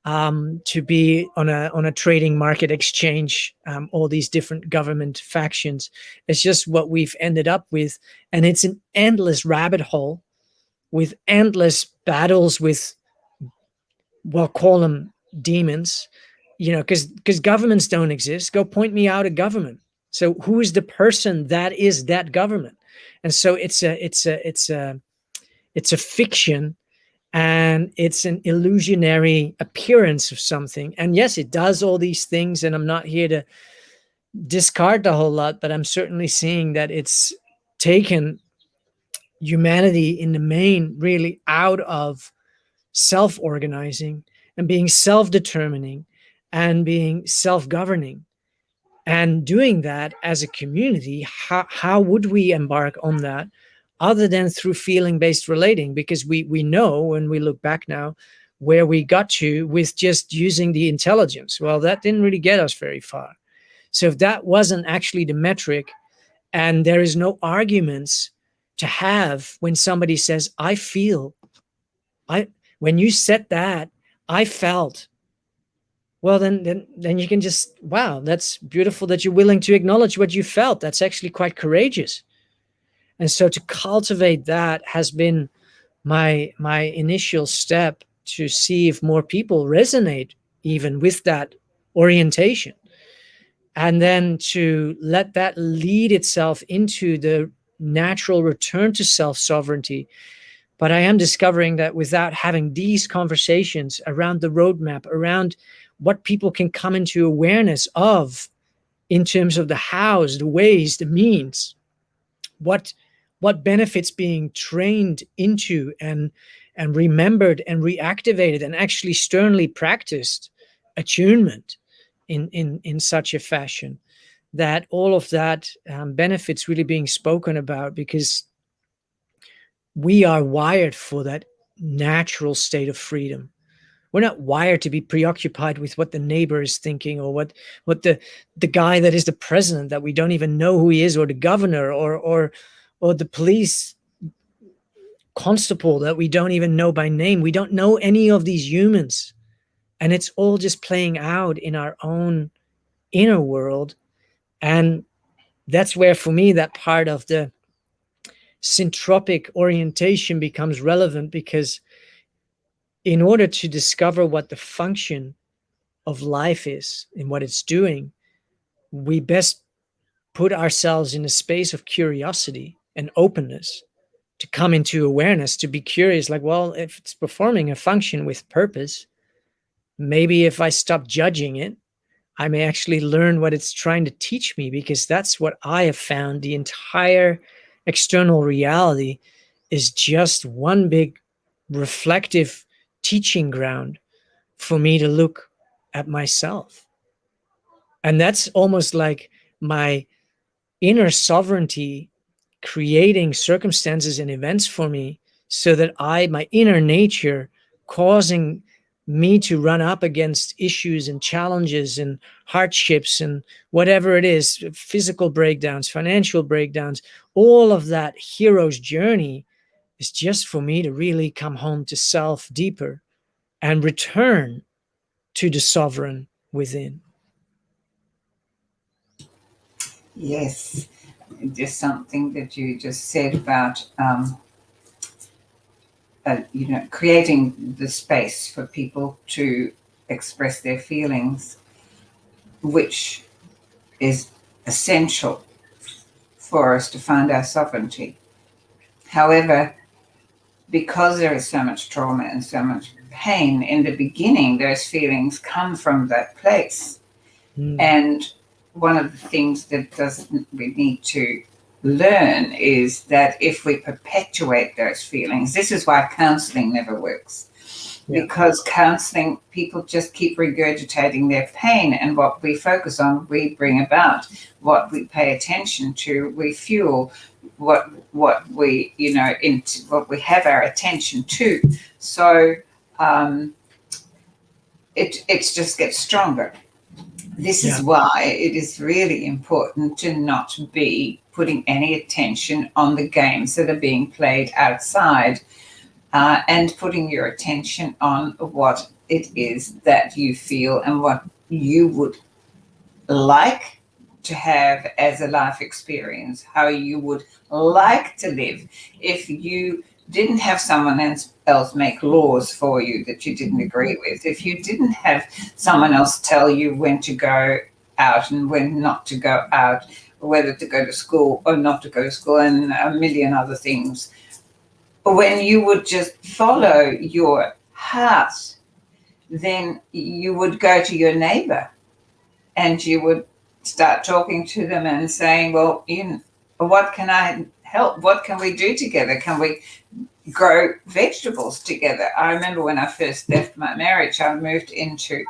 to be on a trading market exchange, all these different government factions. It's just what we've ended up with. And it's an endless rabbit hole with endless battles with, well, call them demons, because governments don't exist. Go point me out a government. So who is the person that is that government? And so it's a fiction, and it's an illusionary appearance of something. And yes, it does all these things, and I'm not here to discard the whole lot, but I'm certainly seeing that it's taken humanity in the main really out of self-organizing and being self-determining and being self-governing. And doing that as a community, how would we embark on that other than through feeling-based relating? Because we know, when we look back now, where we got to with just using the intelligence. Well, that didn't really get us very far. So if that wasn't actually the metric, and there is no arguments to have when somebody says, I feel, when you said that, I felt, well, then you can just, wow, that's beautiful that you're willing to acknowledge what you felt. That's actually quite courageous. And so to cultivate that has been my initial step, to see if more people resonate even with that orientation. And then to let that lead itself into the natural return to self-sovereignty. But I am discovering that without having these conversations around the roadmap, around what people can come into awareness of in terms of the hows, the ways, the means, what benefits being trained into and remembered and reactivated and actually sternly practiced attunement in such a fashion, that all of that benefits really being spoken about, because we are wired for that natural state of freedom. We're not wired to be preoccupied with what the neighbor is thinking, or what the guy that is the president that we don't even know who he is, or the governor, or the police constable that we don't even know by name. We don't know any of these humans. And it's all just playing out in our own inner world. And that's where, for me, that part of the syntropic orientation becomes relevant, because in order to discover what the function of life is and what it's doing, we best put ourselves in a space of curiosity and openness, to come into awareness, to be curious, like, well, if it's performing a function with purpose, maybe if I stop judging it, I may actually learn what it's trying to teach me, because that's what I have found. The entire external reality is just one big reflective teaching ground for me to look at myself. And that's almost like my inner sovereignty creating circumstances and events for me, so that my inner nature, causing me to run up against issues and challenges and hardships and whatever it is, physical breakdowns, financial breakdowns, all of that hero's journey is just for me to really come home to self deeper and return to the sovereign within. Yes. just something that you just said about creating the space for people to express their feelings, which is essential for us to find our sovereignty. However, because there is so much trauma and so much pain in the beginning, those feelings come from that place. And one of the things that we need to learn is that if we perpetuate those feelings, this is why counseling never works. Yeah. Because counseling, people just keep regurgitating their pain, and what we focus on, we bring about. What we pay attention to, we fuel. What we what we have our attention to. So it just gets stronger. This is why it is really important to not be putting any attention on the games that are being played outside, and putting your attention on what it is that you feel and what you would like to have as a life experience, how you would like to live if you didn't have someone else make laws for you that you didn't agree with, if you didn't have someone else tell you when to go out and when not to go out, whether to go to school or not to go to school, and a million other things. When you would just follow your heart, then you would go to your neighbor and you would start talking to them and saying, well, what can I help? What can we do together? Can we grow vegetables together? I remember when I first left my marriage, I moved into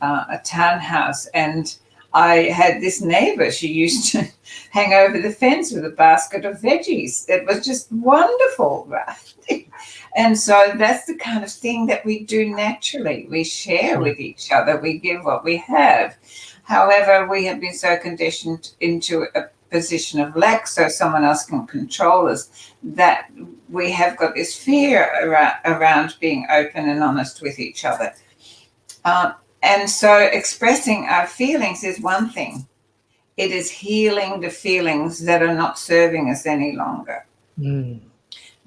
a townhouse, and I had this neighbor. She used to hang over the fence with a basket of veggies. It was just wonderful, right? And so that's the kind of thing that we do naturally. We share with each other. We give what we have. However, we have been so conditioned into a position of lack so someone else can control us that we have got this fear around being open and honest with each other. And so expressing our feelings is one thing. It is healing the feelings that are not serving us any longer.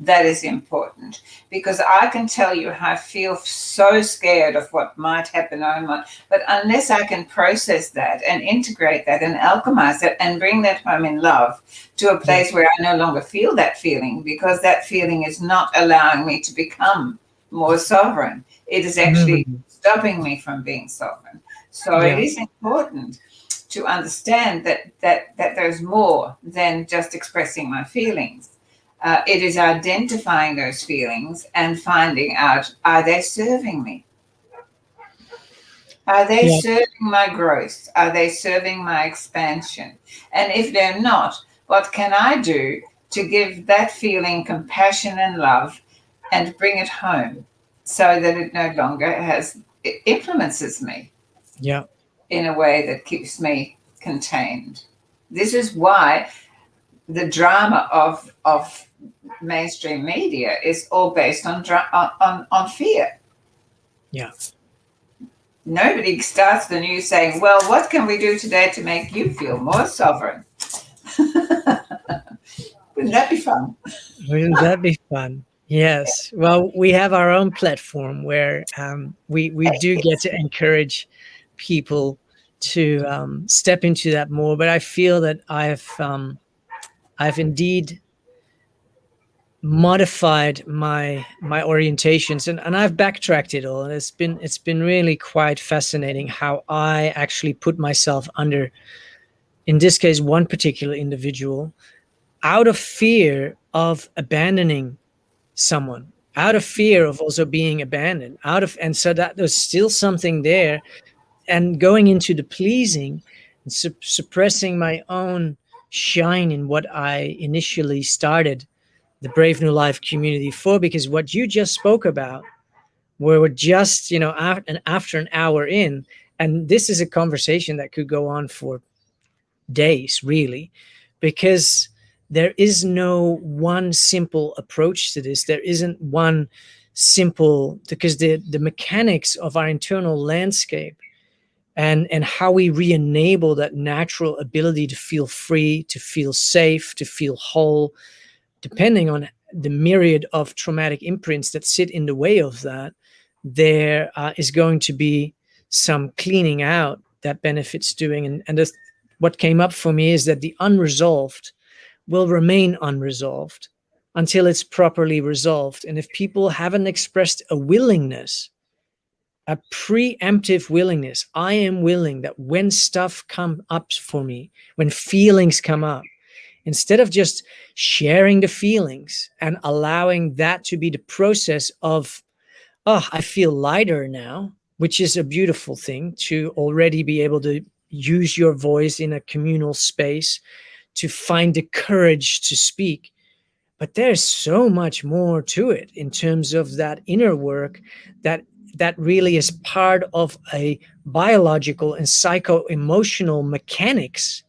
That is important, because I can tell you I feel so scared of what might happen, but unless I can process that and integrate that and alchemize that and bring that home in love to a place where I no longer feel that feeling, because that feeling is not allowing me to become more sovereign. It is actually stopping me from being sovereign. So it is important to understand that there's more than just expressing my feelings. It is identifying those feelings and finding out, are they serving me? Are they serving my growth? Are they serving my expansion? And if they're not, what can I do to give that feeling compassion and love and bring it home so that it no longer it influences me in a way that keeps me contained? This is why the drama of mainstream media is all based on fear. Nobody starts the news saying, well, what can we do today to make you feel more sovereign? Wouldn't that be fun? Wouldn't that be fun? Yes. Well, we have our own platform where we do get to encourage people to step into that more. But I feel that I've indeed modified my orientations, and I've backtracked it all, and it's been really quite fascinating how I actually put myself under, in this case, one particular individual, out of fear of abandoning someone, out of fear of also being abandoned, and so that there's still something there, and going into the pleasing and suppressing my own shine in what I initially started the Brave New Life community for, because what you just spoke about, where we're just, after an hour in, and this is a conversation that could go on for days, really, because there is no one simple approach to this. There isn't one simple, because the mechanics of our internal landscape and how we re-enable that natural ability to feel free, to feel safe, to feel whole, depending on the myriad of traumatic imprints that sit in the way of that. There is going to be some cleaning out that benefits doing. And what came up for me is that the unresolved will remain unresolved until it's properly resolved. And if people haven't expressed a willingness, a preemptive willingness, I am willing that when stuff come up for me, when feelings come up, instead of just sharing the feelings and allowing that to be the process of, oh, I feel lighter now, which is a beautiful thing, to already be able to use your voice in a communal space, to find the courage to speak. But there's so much more to it in terms of that inner work that really is part of a biological and psycho-emotional mechanics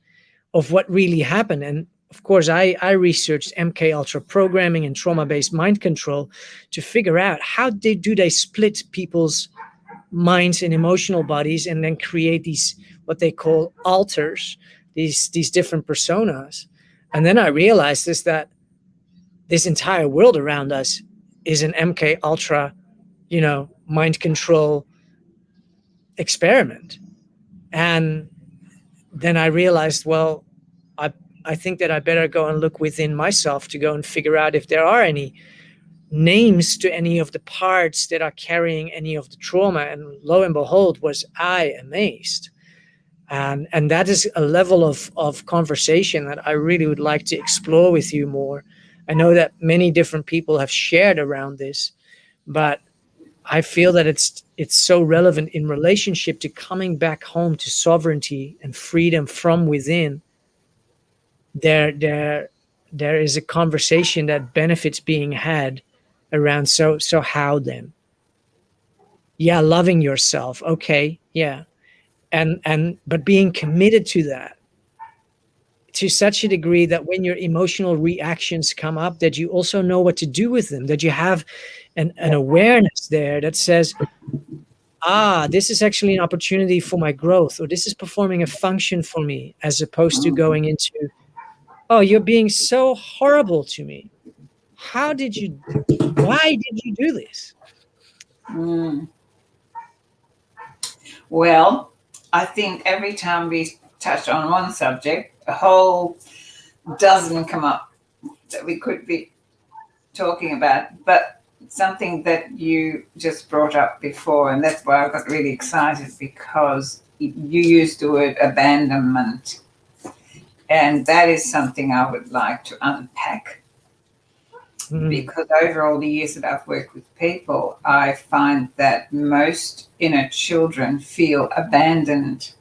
of what really happened. And of course, I researched MK Ultra programming and trauma-based mind control to figure out how do they split people's minds and emotional bodies and then create these, what they call alters, these different personas. And then I realized that this entire world around us is an MK Ultra, mind control experiment. And then I realized, well, I think that I better go and look within myself to go and figure out if there are any names to any of the parts that are carrying any of the trauma. And lo and behold, was I amazed. And that is a level of conversation that I really would like to explore with you more. I know that many different people have shared around this, but I feel that it's so relevant in relationship to coming back home to sovereignty and freedom from within. There is a conversation that benefits being had around, so how then? Yeah, loving yourself, okay, yeah, and but being committed to that to such a degree that when your emotional reactions come up, that you also know what to do with them, that you have an awareness there that says, this is actually an opportunity for my growth, or this is performing a function for me, as opposed to going into, oh, you're being so horrible to me. Why did you do this? Well, I think every time we touch on one subject, a whole dozen come up that we could be talking about. But something that you just brought up before, and that's why I got really excited, because you used the word abandonment. And that is something I would like to unpack. Because over all the years that I've worked with people, I find that most inner children feel abandoned.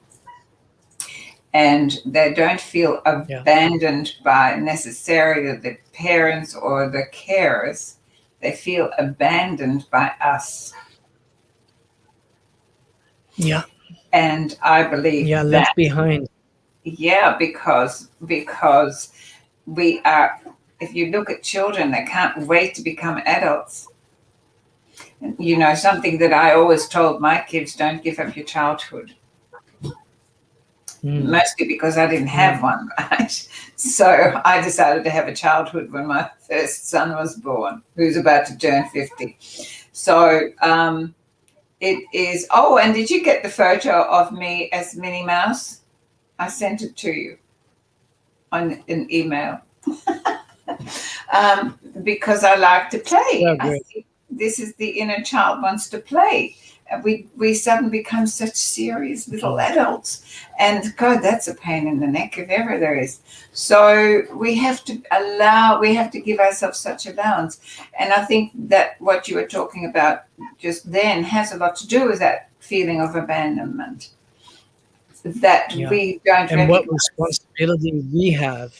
And they don't feel abandoned by necessarily the parents or the carers. They feel abandoned by us. Yeah. And I believe left behind. Yeah, because we are, if you look at children, they can't wait to become adults. Something that I always told my kids, don't give up your childhood. Mostly because I didn't have one, right? So I decided to have a childhood when my first son was born, who's about to turn 50. So it is, and did you get the photo of me as Minnie Mouse? I sent it to you on an email. Because I like to play. I think this is the inner child wants to play. We suddenly become such serious little adults, and God, that's a pain in the neck if ever there is. So we have to give ourselves such allowance. And I think that what you were talking about just then has a lot to do with that feeling of abandonment. That we don't, and what responsibility we have,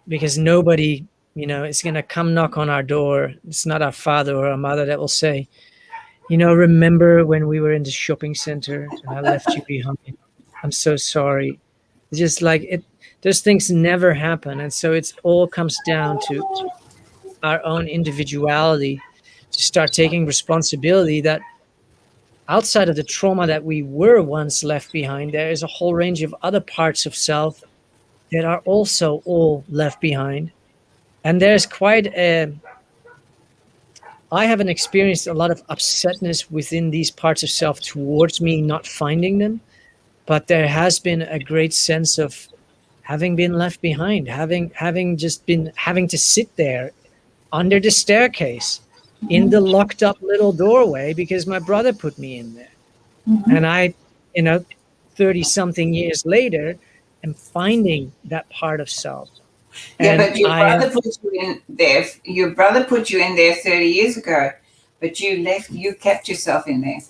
because nobody is going to come knock on our door. It's not our father or our mother that will say, remember when we were in the shopping center and I left you behind? I'm so sorry. It's just like it. Those things never happen, and so it all comes down to our own individuality, to start taking responsibility that outside of the trauma that we were once left behind, there is a whole range of other parts of self that are also all left behind. And there's quite a, I haven't experienced a lot of upsetness within these parts of self towards me not finding them, but there has been a great sense of having been left behind, having just been having to sit there under the staircase in the locked up little doorway because my brother put me in there. Mhm. And I, 30 something years later, am finding that part of self. Yeah, And but your I have, brother put you in there. Your brother put you in there 30 years ago, but you left. You kept yourself in there.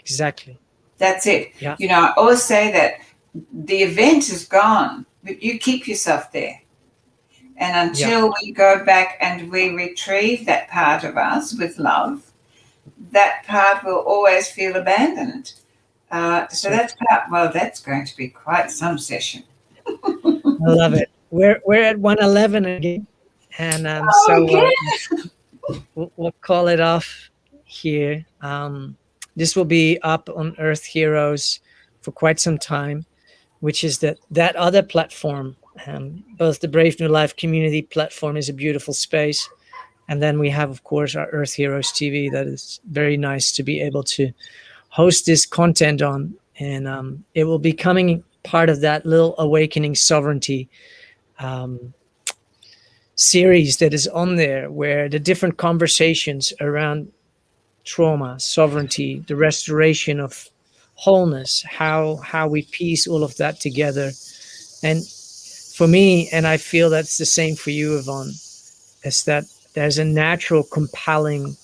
exactly. That's it. Yeah. I always say that the event is gone, but you keep yourself there. And until we go back and we retrieve that part of us with love, that part will always feel abandoned. So that's part. Well, that's going to be quite some session. I love it. We're at 111 again, and Oh, we'll call it off here. This will be up on Earth Heroes for quite some time, which is that other platform. Both the Brave New Life community platform is a beautiful space, and then we have, of course, our Earth Heroes TV that is very nice to be able to host this content on, and it will be coming part of that little Awakening Sovereignty series that is on there, where the different conversations around trauma, sovereignty, the restoration of wholeness, how we piece all of that together. And for me, and I feel that's the same for you, Yvonne, is that there's a natural compelling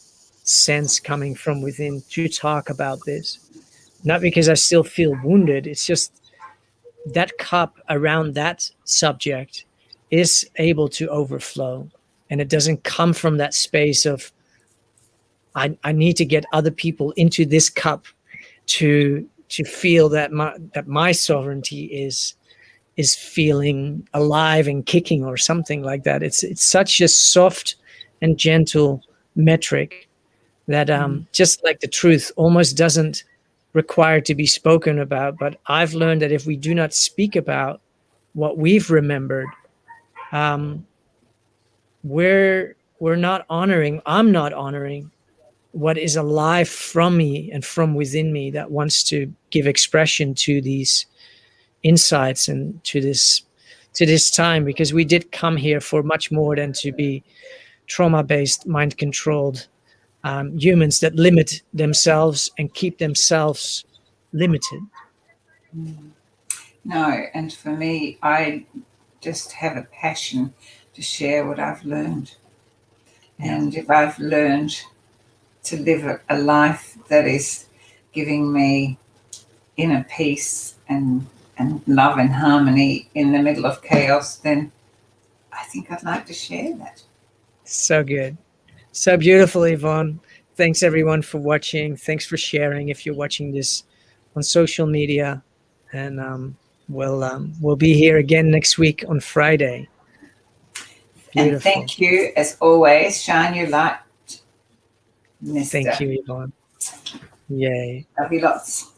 sense coming from within to talk about this. Not because I still feel wounded, it's just that cup around that subject is able to overflow, and it doesn't come from that space of I need to get other people into this cup to feel that my sovereignty is feeling alive and kicking or something like that. It's such a soft and gentle metric that just like the truth almost doesn't require to be spoken about. But I've learned that if we do not speak about what we've remembered, we're not honoring. I'm not honoring what is alive from me and from within me that wants to give expression to these insights and to this time, because we did come here for much more than to be trauma-based, mind-controlled humans that limit themselves and keep themselves limited. No, and for me, I just have a passion to share what I've learned. And if I've learned to live a life that is giving me inner peace and love and harmony in the middle of chaos, then I think I'd like to share that. So good. So beautiful, Yvonne. Thanks everyone for watching. Thanks for sharing if you're watching this on social media. And we'll be here again next week on Friday. Beautiful. And thank you, as always. Shine your light, Mister. Thank you, Yvonne. Yay. Love you lots.